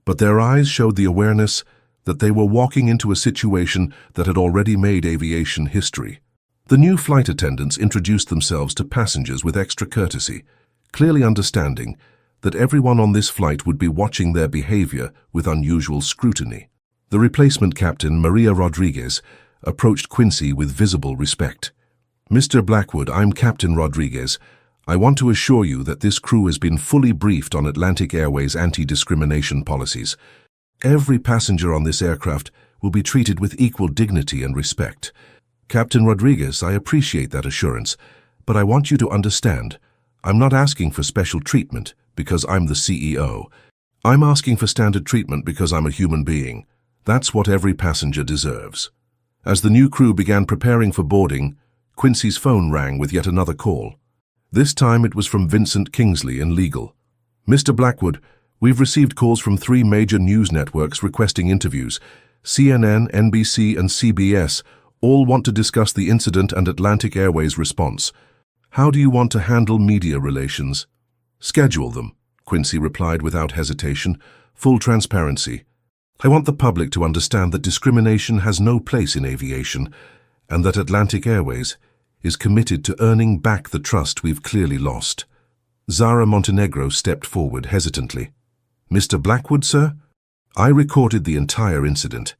but their eyes showed the awareness that they were walking into a situation that had already made aviation history. The new flight attendants introduced themselves to passengers with extra courtesy, clearly understanding that everyone on this flight would be watching their behavior with unusual scrutiny. The replacement captain, Maria Rodriguez, approached Quincy with visible respect. "Mr. Blackwood, I'm Captain Rodriguez. I want to assure you that this crew has been fully briefed on Atlantic Airways' anti-discrimination policies. Every passenger on this aircraft will be treated with equal dignity and respect." "Captain Rodriguez, I appreciate that assurance, but I want you to understand, I'm not asking for special treatment because I'm the CEO. I'm asking for standard treatment because I'm a human being. That's what every passenger deserves." As the new crew began preparing for boarding, Quincy's phone rang with yet another call. This time it was from Vincent Kingsley in legal. "Mr. Blackwood, we've received calls from 3 major news networks requesting interviews. CNN, NBC, and CBS all want to discuss the incident and Atlantic Airways' response. How do you want to handle media relations?" "Schedule them," Quincy replied without hesitation. "Full transparency. I want the public to understand that discrimination has no place in aviation, and that Atlantic Airways is committed to earning back the trust we've clearly lost." Zara Montenegro stepped forward hesitantly. "Mr. Blackwood, sir? I recorded the entire incident.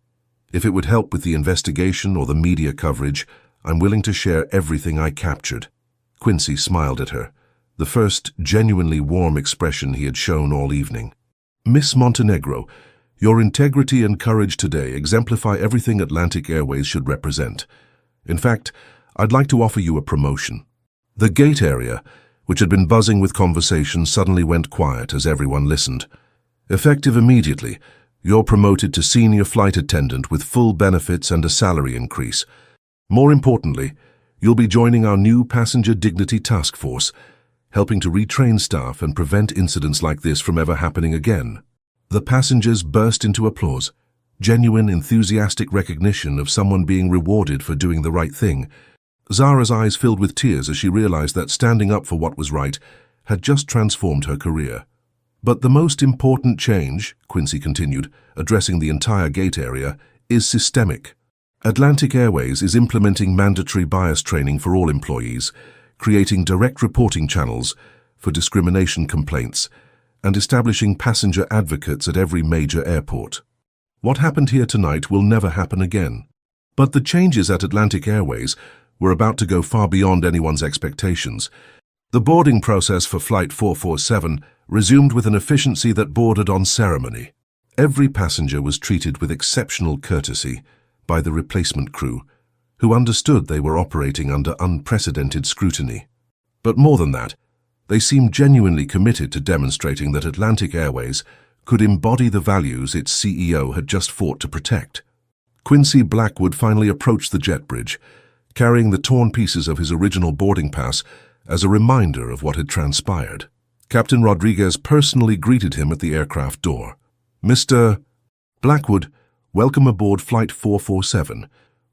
If it would help with the investigation or the media coverage, I'm willing to share everything I captured." Quincy smiled at her, the first genuinely warm expression he had shown all evening. "Miss Montenegro, your integrity and courage today exemplify everything Atlantic Airways should represent. In fact, I'd like to offer you a promotion." The gate area, which had been buzzing with conversation, suddenly went quiet as everyone listened. "Effective immediately, you're promoted to senior flight attendant with full benefits and a salary increase. More importantly, you'll be joining our new Passenger Dignity Task Force, helping to retrain staff and prevent incidents like this from ever happening again." The passengers burst into applause, genuine, enthusiastic recognition of someone being rewarded for doing the right thing. Zara's eyes filled with tears as she realized that standing up for what was right had just transformed her career. "But the most important change," Quincy continued, addressing the entire gate area, "is systemic. Atlantic Airways is implementing mandatory bias training for all employees, creating direct reporting channels for discrimination complaints, and establishing passenger advocates at every major airport. What happened here tonight will never happen again." But the changes at Atlantic Airways were about to go far beyond anyone's expectations. The boarding process for Flight 447 resumed with an efficiency that bordered on ceremony. Every passenger was treated with exceptional courtesy by the replacement crew, who understood they were operating under unprecedented scrutiny. But more than that, they seemed genuinely committed to demonstrating that Atlantic Airways could embody the values its CEO had just fought to protect. Quincy Blackwood finally approached the jet bridge, carrying the torn pieces of his original boarding pass as a reminder of what had transpired. Captain Rodriguez personally greeted him at the aircraft door. "Mr. Blackwood, welcome aboard Flight 447.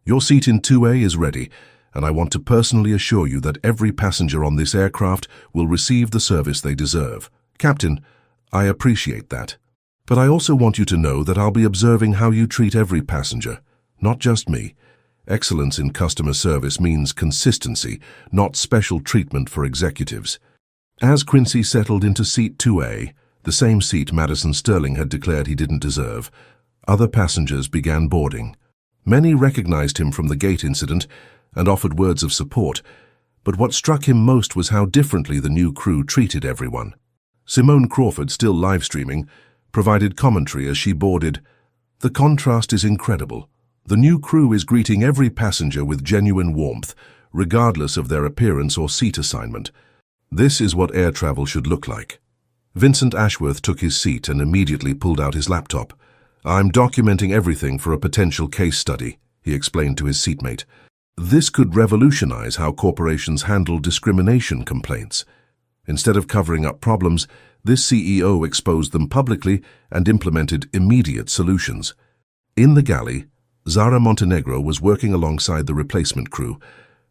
Your seat in 2A is ready, and I want to personally assure you that every passenger on this aircraft will receive the service they deserve. Captain, I appreciate that. But I also want you to know that I'll be observing how you treat every passenger, not just me. Excellence in customer service means consistency, not special treatment for executives. As Quincy settled into seat 2A, the same seat Madison Sterling had declared he didn't deserve, other passengers began boarding. Many recognized him from the gate incident and offered words of support, but what struck him most was how differently the new crew treated everyone. Simone Crawford, still live-streaming, provided commentary as she boarded. The contrast is incredible. The new crew is greeting every passenger with genuine warmth, regardless of their appearance or seat assignment. This is what air travel should look like. Vincent Ashworth took his seat and immediately pulled out his laptop. I'm documenting everything for a potential case study, he explained to his seatmate. This could revolutionize how corporations handle discrimination complaints. Instead of covering up problems, this CEO exposed them publicly and implemented immediate solutions. In the galley, Zara Montenegro was working alongside the replacement crew,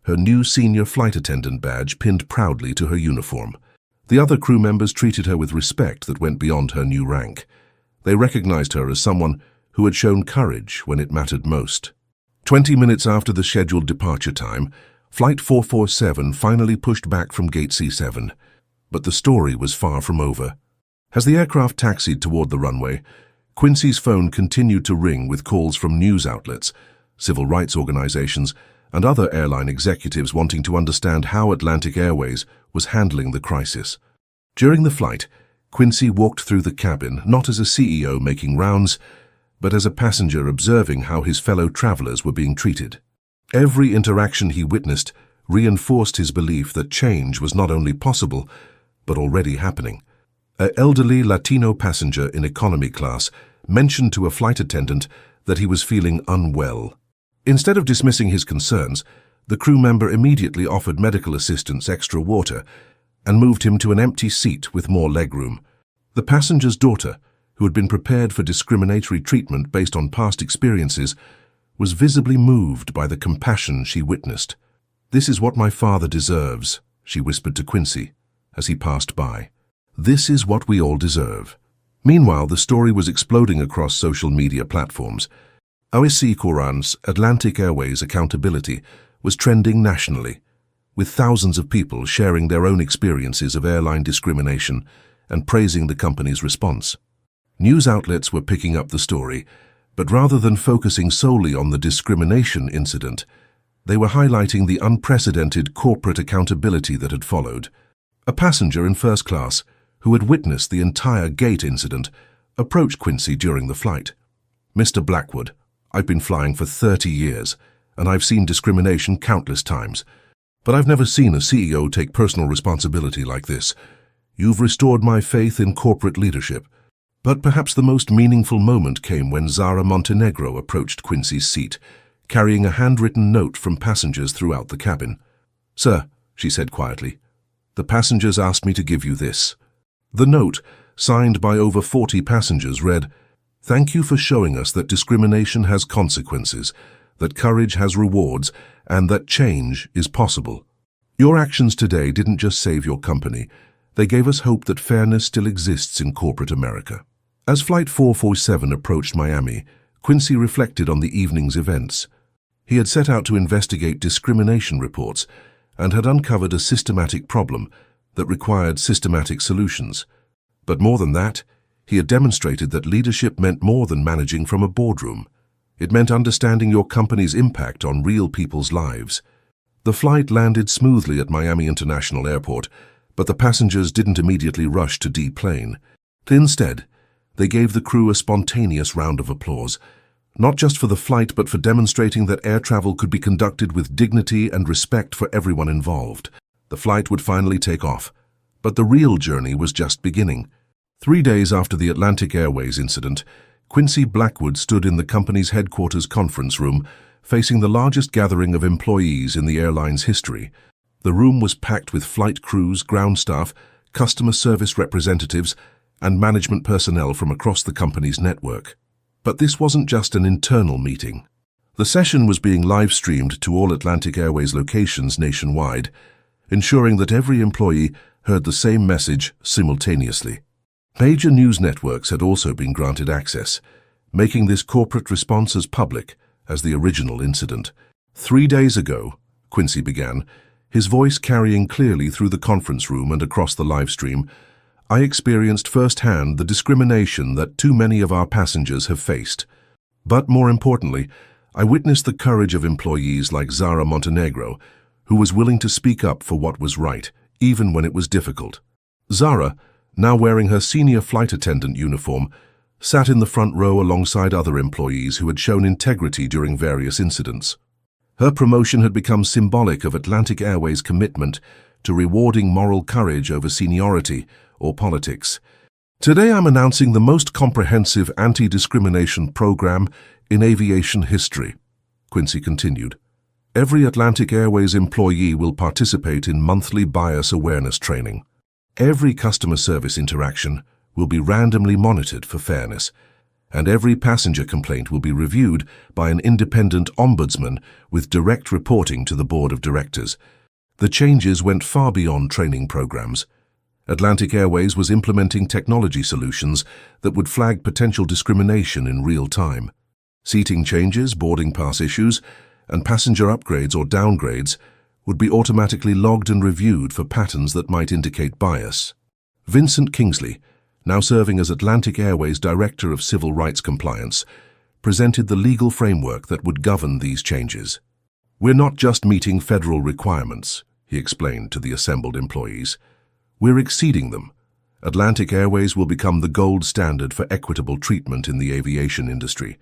her new senior flight attendant badge pinned proudly to her uniform. The other crew members treated her with respect that went beyond her new rank. They recognized her as someone who had shown courage when it mattered most. 20 minutes after the scheduled departure time, Flight 447 finally pushed back from Gate C7. But the story was far from over. As the aircraft taxied toward the runway, Quincy's phone continued to ring with calls from news outlets, civil rights organizations, and other airline executives wanting to understand how Atlantic Airways was handling the crisis. During the flight, Quincy walked through the cabin not as a CEO making rounds, but as a passenger observing how his fellow travelers were being treated. Every interaction he witnessed reinforced his belief that change was not only possible, but already happening. An elderly Latino passenger in economy class mentioned to a flight attendant that he was feeling unwell. Instead of dismissing his concerns, the crew member immediately offered medical assistance extra water and moved him to an empty seat with more legroom. The passenger's daughter, who had been prepared for discriminatory treatment based on past experiences, was visibly moved by the compassion she witnessed. "This is what my father deserves," she whispered to Quincy as he passed by. "This is what we all deserve." Meanwhile, the story was exploding across social media platforms. OSC Quran's Atlantic Airways accountability was trending nationally, with thousands of people sharing their own experiences of airline discrimination and praising the company's response. News outlets were picking up the story, but rather than focusing solely on the discrimination incident, they were highlighting the unprecedented corporate accountability that had followed. A passenger in first class, who had witnessed the entire gate incident, approached Quincy during the flight. "Mr. Blackwood, I've been flying for 30 years, and I've seen discrimination countless times. But I've never seen a CEO take personal responsibility like this. You've restored my faith in corporate leadership." But perhaps the most meaningful moment came when Zara Montenegro approached Quincy's seat, carrying a handwritten note from passengers throughout the cabin. "Sir," she said quietly, "the passengers asked me to give you this." The note, signed by over 40 passengers, read, "Thank you for showing us that discrimination has consequences, that courage has rewards, and that change is possible. Your actions today didn't just save your company, they gave us hope that fairness still exists in corporate America." As Flight 447 approached Miami, Quincy reflected on the evening's events. He had set out to investigate discrimination reports and had uncovered a systematic problem that required systematic solutions. But more than that, he had demonstrated that leadership meant more than managing from a boardroom. It meant understanding your company's impact on real people's lives. The flight landed smoothly at Miami International Airport, but the passengers didn't immediately rush to deplane. Instead, they gave the crew a spontaneous round of applause, not just for the flight but for demonstrating that air travel could be conducted with dignity and respect for everyone involved. The flight would finally take off, but the real journey was just beginning. 3 days after the Atlantic Airways incident, Quincy Blackwood stood in the company's headquarters conference room, facing the largest gathering of employees in the airline's history. The room was packed with flight crews, ground staff, customer service representatives, and management personnel from across the company's network. But this wasn't just an internal meeting. The session was being live-streamed to all Atlantic Airways locations nationwide, ensuring that every employee heard the same message simultaneously. Major news networks had also been granted access, making this corporate response as public as the original incident. 3 days ago, Quincy began, his voice carrying clearly through the conference room and across the live stream, I experienced firsthand the discrimination that too many of our passengers have faced. But more importantly, I witnessed the courage of employees like Zara Montenegro, who was willing to speak up for what was right, even when it was difficult. Zara, now wearing her senior flight attendant uniform, sat in the front row alongside other employees who had shown integrity during various incidents. Her promotion had become symbolic of Atlantic Airways' commitment to rewarding moral courage over seniority or politics. Today I'm announcing the most comprehensive anti-discrimination program in aviation history, Quincy continued. Every Atlantic Airways employee will participate in monthly bias awareness training. Every customer service interaction will be randomly monitored for fairness, and every passenger complaint will be reviewed by an independent ombudsman with direct reporting to the board of directors. The changes went far beyond training programs. Atlantic Airways was implementing technology solutions that would flag potential discrimination in real time. Seating changes, boarding pass issues, and passenger upgrades or downgrades would be automatically logged and reviewed for patterns that might indicate bias. Vincent Kingsley, now serving as Atlantic Airways Director of Civil Rights Compliance, presented the legal framework that would govern these changes. We're not just meeting federal requirements, he explained to the assembled employees. We're exceeding them. Atlantic Airways will become the gold standard for equitable treatment in the aviation industry.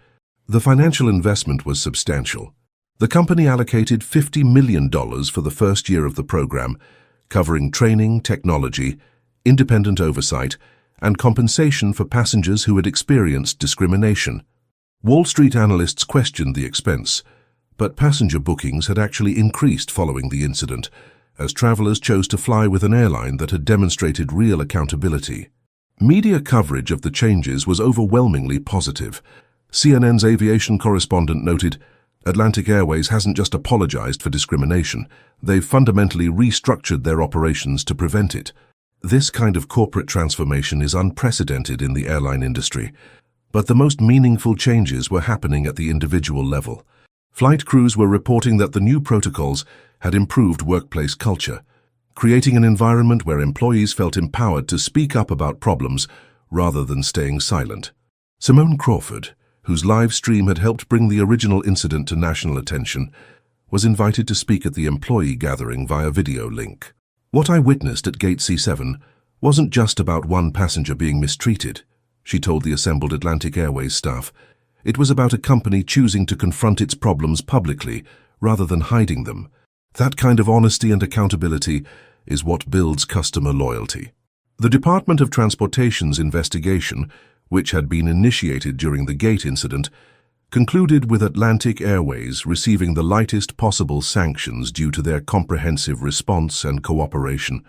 The financial investment was substantial. The company allocated $50 million for the first year of the program, covering training, technology, independent oversight, and compensation for passengers who had experienced discrimination. Wall Street analysts questioned the expense, but passenger bookings had actually increased following the incident, as travelers chose to fly with an airline that had demonstrated real accountability. Media coverage of the changes was overwhelmingly positive. CNN's aviation correspondent noted, Atlantic Airways hasn't just apologized for discrimination, they've fundamentally restructured their operations to prevent it. This kind of corporate transformation is unprecedented in the airline industry, but the most meaningful changes were happening at the individual level. Flight crews were reporting that the new protocols had improved workplace culture, creating an environment where employees felt empowered to speak up about problems rather than staying silent. Simone Crawford, whose live stream had helped bring the original incident to national attention, was invited to speak at the employee gathering via video link. What I witnessed at Gate C7 wasn't just about one passenger being mistreated, she told the assembled Atlantic Airways staff. It was about a company choosing to confront its problems publicly rather than hiding them. That kind of honesty and accountability is what builds customer loyalty. The Department of Transportation's investigation, which had been initiated during the Gate incident, concluded with Atlantic Airways receiving the lightest possible sanctions due to their comprehensive response and cooperation.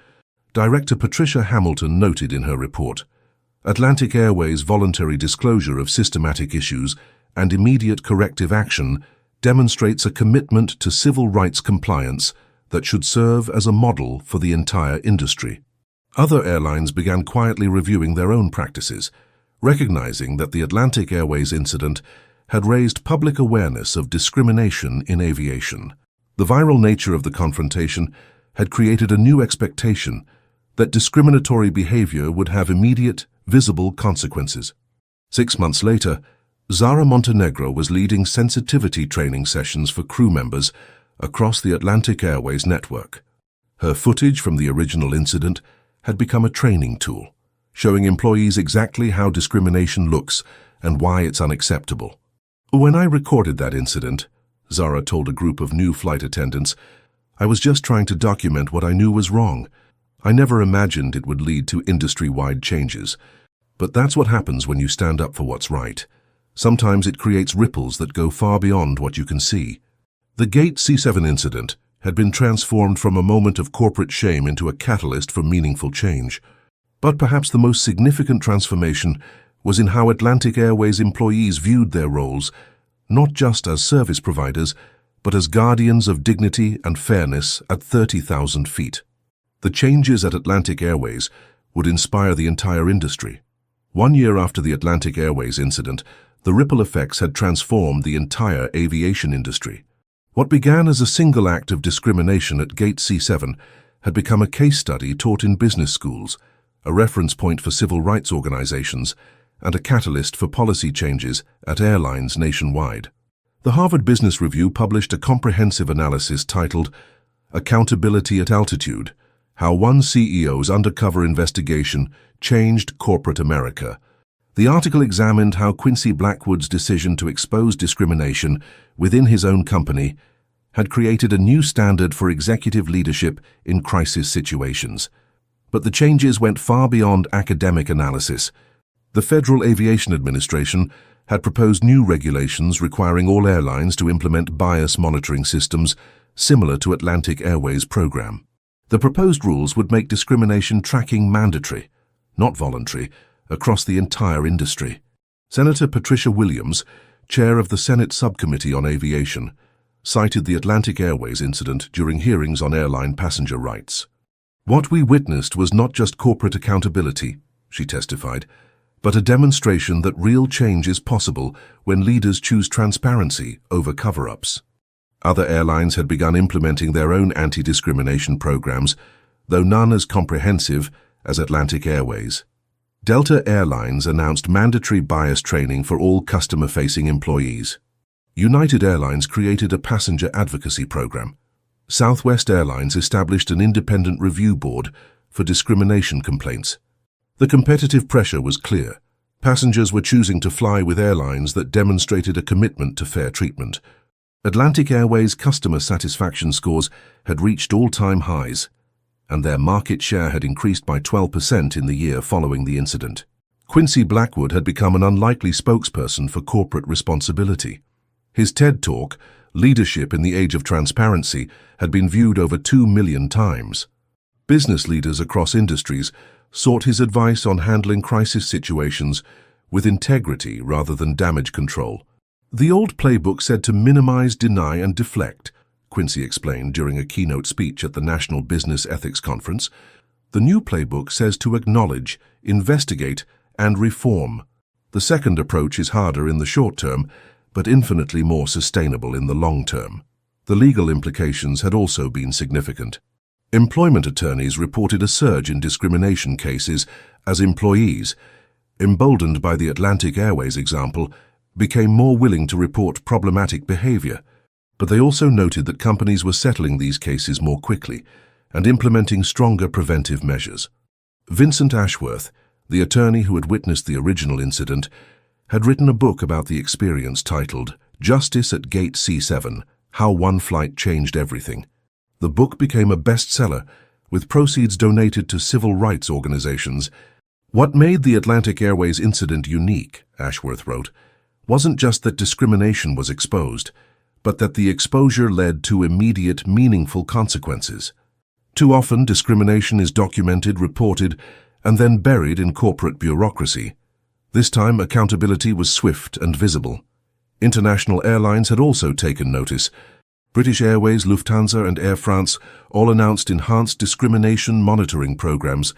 Director Patricia Hamilton noted in her report, Atlantic Airways' voluntary disclosure of systematic issues and immediate corrective action demonstrates a commitment to civil rights compliance that should serve as a model for the entire industry. Other airlines began quietly reviewing their own practices, recognizing that the Atlantic Airways incident had raised public awareness of discrimination in aviation. The viral nature of the confrontation had created a new expectation that discriminatory behavior would have immediate, visible consequences. 6 months later, Zara Montenegro was leading sensitivity training sessions for crew members across the Atlantic Airways network. Her footage from the original incident had become a training tool, showing employees exactly how discrimination looks and why it's unacceptable. When I recorded that incident, Zara told a group of new flight attendants, I was just trying to document what I knew was wrong. I never imagined it would lead to industry-wide changes. But that's what happens when you stand up for what's right. Sometimes it creates ripples that go far beyond what you can see. The Gate C7 incident had been transformed from a moment of corporate shame into a catalyst for meaningful change. But perhaps the most significant transformation was in how Atlantic Airways employees viewed their roles, not just as service providers, but as guardians of dignity and fairness at 30,000 feet. The changes at Atlantic Airways would inspire the entire industry. 1 year after the Atlantic Airways incident, the ripple effects had transformed the entire aviation industry. What began as a single act of discrimination at Gate C7 had become a case study taught in business schools, a reference point for civil rights organizations, and a catalyst for policy changes at airlines nationwide. The Harvard Business Review published a comprehensive analysis titled "Accountability at Altitude: How One CEO's Undercover Investigation Changed Corporate America." The article examined how Quincy Blackwood's decision to expose discrimination within his own company had created a new standard for executive leadership in crisis situations. But the changes went far beyond academic analysis. The Federal Aviation Administration had proposed new regulations requiring all airlines to implement bias monitoring systems similar to Atlantic Airways' program. The proposed rules would make discrimination tracking mandatory, not voluntary, across the entire industry. Senator Patricia Williams, chair of the Senate Subcommittee on Aviation, cited the Atlantic Airways incident during hearings on airline passenger rights. "What we witnessed was not just corporate accountability," she testified, "but a demonstration that real change is possible when leaders choose transparency over cover-ups." Other airlines had begun implementing their own anti-discrimination programs, though none as comprehensive as Atlantic Airways. Delta Airlines announced mandatory bias training for all customer-facing employees. United Airlines created a passenger advocacy program. Southwest Airlines established an independent review board for discrimination complaints. The competitive pressure was clear. Passengers were choosing to fly with airlines that demonstrated a commitment to fair treatment. Atlantic Airways' customer satisfaction scores had reached all-time highs, and their market share had increased by 12% in the year following the incident. Quincy Blackwood had become an unlikely spokesperson for corporate responsibility. His TED Talk, Leadership in the Age of Transparency, had been viewed over 2 million times. Business leaders across industries sought his advice on handling crisis situations with integrity rather than damage control. "The old playbook said to minimize, deny, and deflect," Quincy explained during a keynote speech at the National Business Ethics Conference. "The new playbook says to acknowledge, investigate, and reform. The second approach is harder in the short term, but infinitely more sustainable in the long term." The legal implications had also been significant. Employment attorneys reported a surge in discrimination cases as employees, emboldened by the Atlantic Airways example, became more willing to report problematic behavior. But they also noted that companies were settling these cases more quickly and implementing stronger preventive measures. Vincent Ashworth, the attorney who had witnessed the original incident, had written a book about the experience titled "Justice at Gate C7: How One Flight Changed Everything." The book became a bestseller, with proceeds donated to civil rights organizations. "What made the Atlantic Airways incident unique," Ashworth wrote, "wasn't just that discrimination was exposed, but that the exposure led to immediate, meaningful consequences. Too often, discrimination is documented, reported, and then buried in corporate bureaucracy. This time, accountability was swift and visible. International airlines had also taken notice. British Airways, Lufthansa, and Air France all announced enhanced discrimination monitoring programs,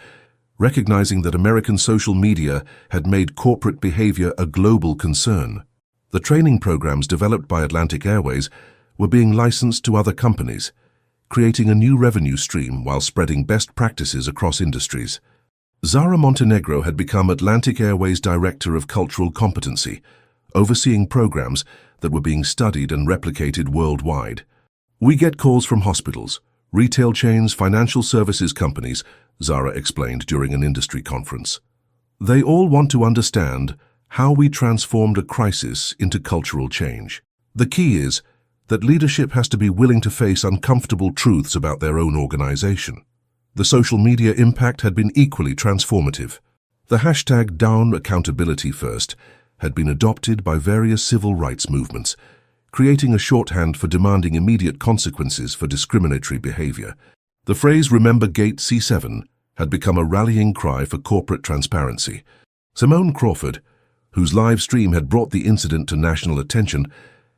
recognizing that American social media had made corporate behavior a global concern. The training programs developed by Atlantic Airways were being licensed to other companies, creating a new revenue stream while spreading best practices across industries. Zara Montenegro had become Atlantic Airways Director of Cultural Competency, overseeing programs that were being studied and replicated worldwide. "We get calls from hospitals, retail chains, financial services companies," Zara explained during an industry conference. "They all want to understand how we transformed a crisis into cultural change. The key is that leadership has to be willing to face uncomfortable truths about their own organization." The social media impact had been equally transformative. The hashtag Down Accountability First had been adopted by various civil rights movements, creating a shorthand for demanding immediate consequences for discriminatory behavior. The phrase "Remember Gate C7" had become a rallying cry for corporate transparency. Simone Crawford, whose live stream had brought the incident to national attention,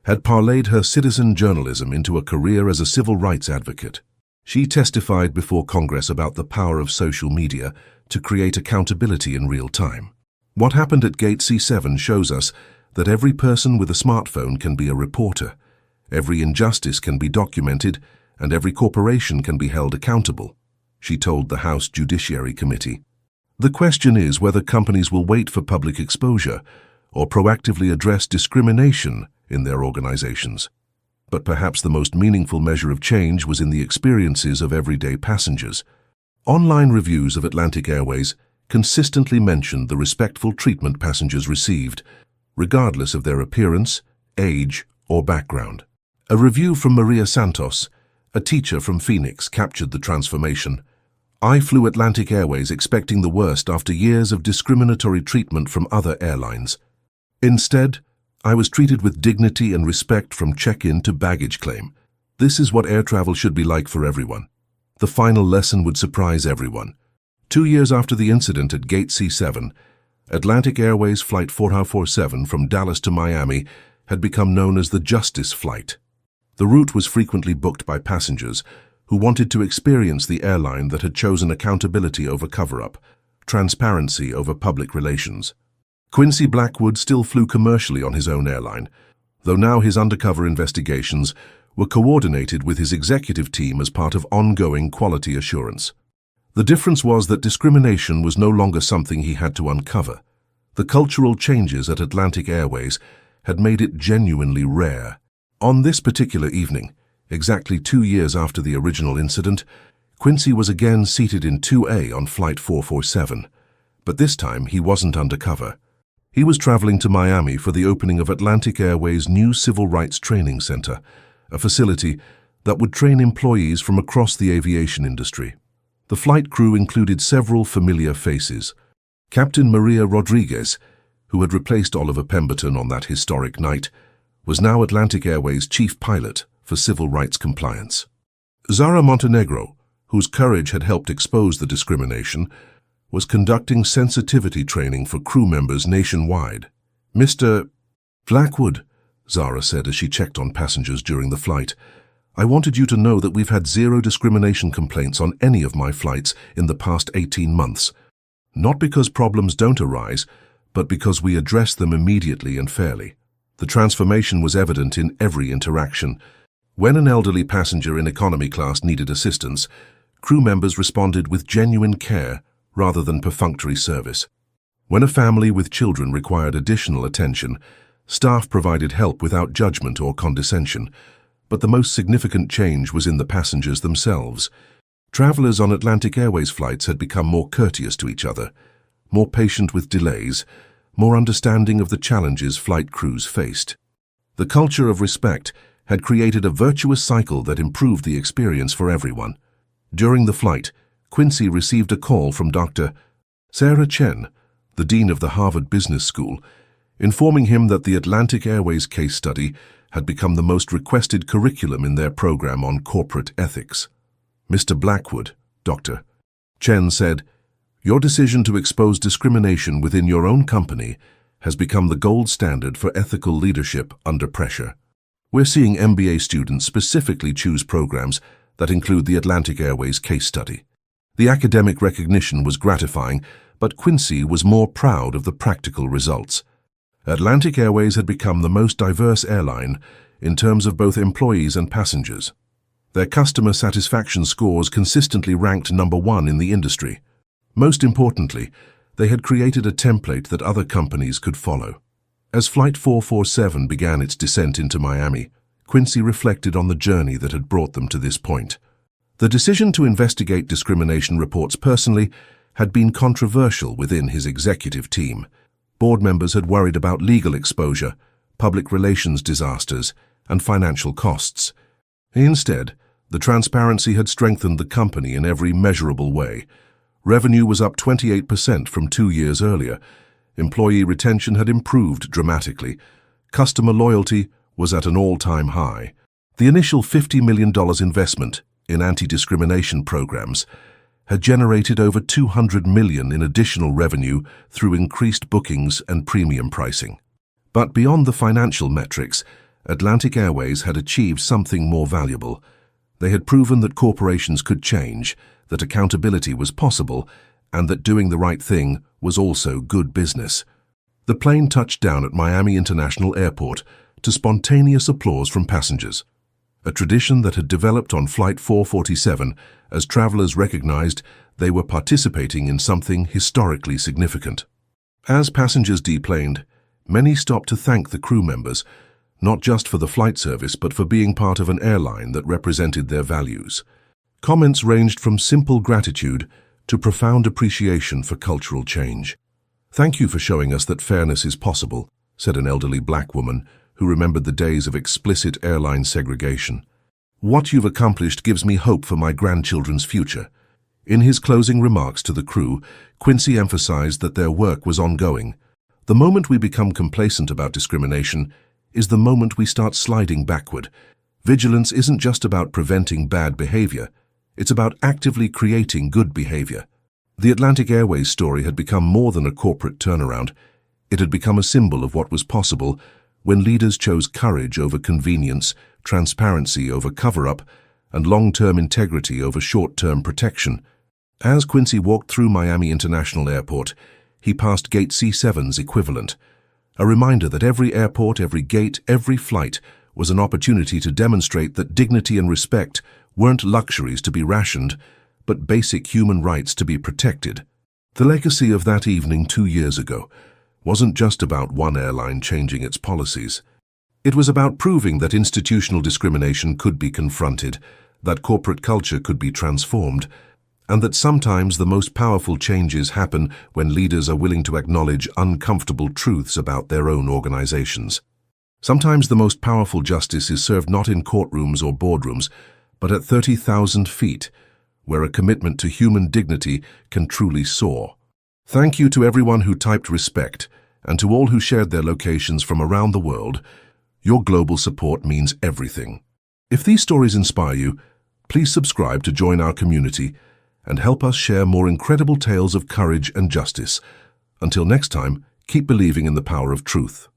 had parlayed her citizen journalism into a career as a civil rights advocate. She testified before Congress about the power of social media to create accountability in real time. What happened at Gate C7 shows us that every person with a smartphone can be a reporter, every injustice can be documented, and every corporation can be held accountable, she told the House Judiciary Committee. The question is whether companies will wait for public exposure or proactively address discrimination in their organizations. But perhaps the most meaningful measure of change was in the experiences of everyday passengers. Online reviews of Atlantic Airways consistently mentioned the respectful treatment passengers received, regardless of their appearance, age, or background. A review from Maria Santos, a teacher from Phoenix, captured the transformation. "I flew Atlantic Airways expecting the worst after years of discriminatory treatment from other airlines. Instead, I was treated with dignity and respect from check-in to baggage claim. This is what air travel should be like for everyone." The final lesson would surprise everyone. 2 years after the incident at Gate C7, Atlantic Airways Flight 4047 from Dallas to Miami had become known as the Justice Flight. The route was frequently booked by passengers who wanted to experience the airline that had chosen accountability over cover-up, transparency over public relations. Quincy Blackwood still flew commercially on his own airline, though now his undercover investigations were coordinated with his executive team as part of ongoing quality assurance. The difference was that discrimination was no longer something he had to uncover. The cultural changes at Atlantic Airways had made it genuinely rare. On this particular evening, exactly 2 years after the original incident, Quincy was again seated in 2A on Flight 447, but this time he wasn't undercover. He was traveling to Miami for the opening of Atlantic Airways' new Civil Rights Training Center, a facility that would train employees from across the aviation industry. The flight crew included several familiar faces. Captain Maria Rodriguez, who had replaced Oliver Pemberton on that historic night, was now Atlantic Airways' chief pilot for civil rights compliance. Zara Montenegro, whose courage had helped expose the discrimination, was conducting sensitivity training for crew members nationwide. "Mr. Blackwood," Zara said as she checked on passengers during the flight, "I wanted you to know that we've had 0 discrimination complaints on any of my flights in the past 18 months. Not because problems don't arise, but because we address them immediately and fairly." The transformation was evident in every interaction. When an elderly passenger in economy class needed assistance, crew members responded with genuine care rather than perfunctory service. When a family with children required additional attention, staff provided help without judgment or condescension. But the most significant change was in the passengers themselves. Travelers on Atlantic Airways flights had become more courteous to each other, more patient with delays, more understanding of the challenges flight crews faced. The culture of respect had created a virtuous cycle that improved the experience for everyone. During the flight, Quincy received a call from Dr. Sarah Chen, the dean of the Harvard Business School, informing him that the Atlantic Airways case study had become the most requested curriculum in their program on corporate ethics. "Mr. Blackwood," Dr. Chen said, "your decision to expose discrimination within your own company has become the gold standard for ethical leadership under pressure. We're seeing MBA students specifically choose programs that include the Atlantic Airways case study." The academic recognition was gratifying, but Quincy was more proud of the practical results. Atlantic Airways had become the most diverse airline in terms of both employees and passengers. Their customer satisfaction scores consistently ranked #1 in the industry. Most importantly, they had created a template that other companies could follow. As Flight 447 began its descent into Miami, Quincy reflected on the journey that had brought them to this point. The decision to investigate discrimination reports personally had been controversial within his executive team. Board members had worried about legal exposure, public relations disasters, and financial costs. Instead, the transparency had strengthened the company in every measurable way. Revenue was up 28% from 2 years earlier. Employee retention had improved dramatically. Customer loyalty was at an all-time high. The initial $50 million investment in anti-discrimination programs had generated over $200 million in additional revenue through increased bookings and premium pricing. But beyond the financial metrics, Atlantic Airways had achieved something more valuable. They had proven that corporations could change, that accountability was possible, and that doing the right thing was also good business. The plane touched down at Miami International Airport to spontaneous applause from passengers, a tradition that had developed on Flight 447 as travelers recognized they were participating in something historically significant. As passengers deplaned, many stopped to thank the crew members, not just for the flight service but for being part of an airline that represented their values. Comments ranged from simple gratitude to profound appreciation for cultural change. "Thank you for showing us that fairness is possible," said an elderly black woman who remembered the days of explicit airline segregation. "What you've accomplished gives me hope for my grandchildren's future." In his closing remarks to the crew, Quincy emphasized that their work was ongoing. The moment we become complacent about discrimination is the moment we start sliding backward. Vigilance isn't just about preventing bad behavior, it's about actively creating good behavior. The Atlantic Airways story had become more than a corporate turnaround. It had become a symbol of what was possible when leaders chose courage over convenience, transparency over cover-up, and long-term integrity over short-term protection. As Quincy walked through Miami International Airport, he passed Gate C7's equivalent, a reminder that every airport, every gate, every flight was an opportunity to demonstrate that dignity and respect weren't luxuries to be rationed, but basic human rights to be protected. The legacy of that evening 2 years ago wasn't just about one airline changing its policies. It was about proving that institutional discrimination could be confronted, that corporate culture could be transformed, and that sometimes the most powerful changes happen when leaders are willing to acknowledge uncomfortable truths about their own organizations. Sometimes the most powerful justice is served not in courtrooms or boardrooms, but at 30,000 feet, where a commitment to human dignity can truly soar. Thank you to everyone who typed respect, and to all who shared their locations from around the world. Your global support means everything. If these stories inspire you, please subscribe to join our community and help us share more incredible tales of courage and justice. Until next time, keep believing in the power of truth.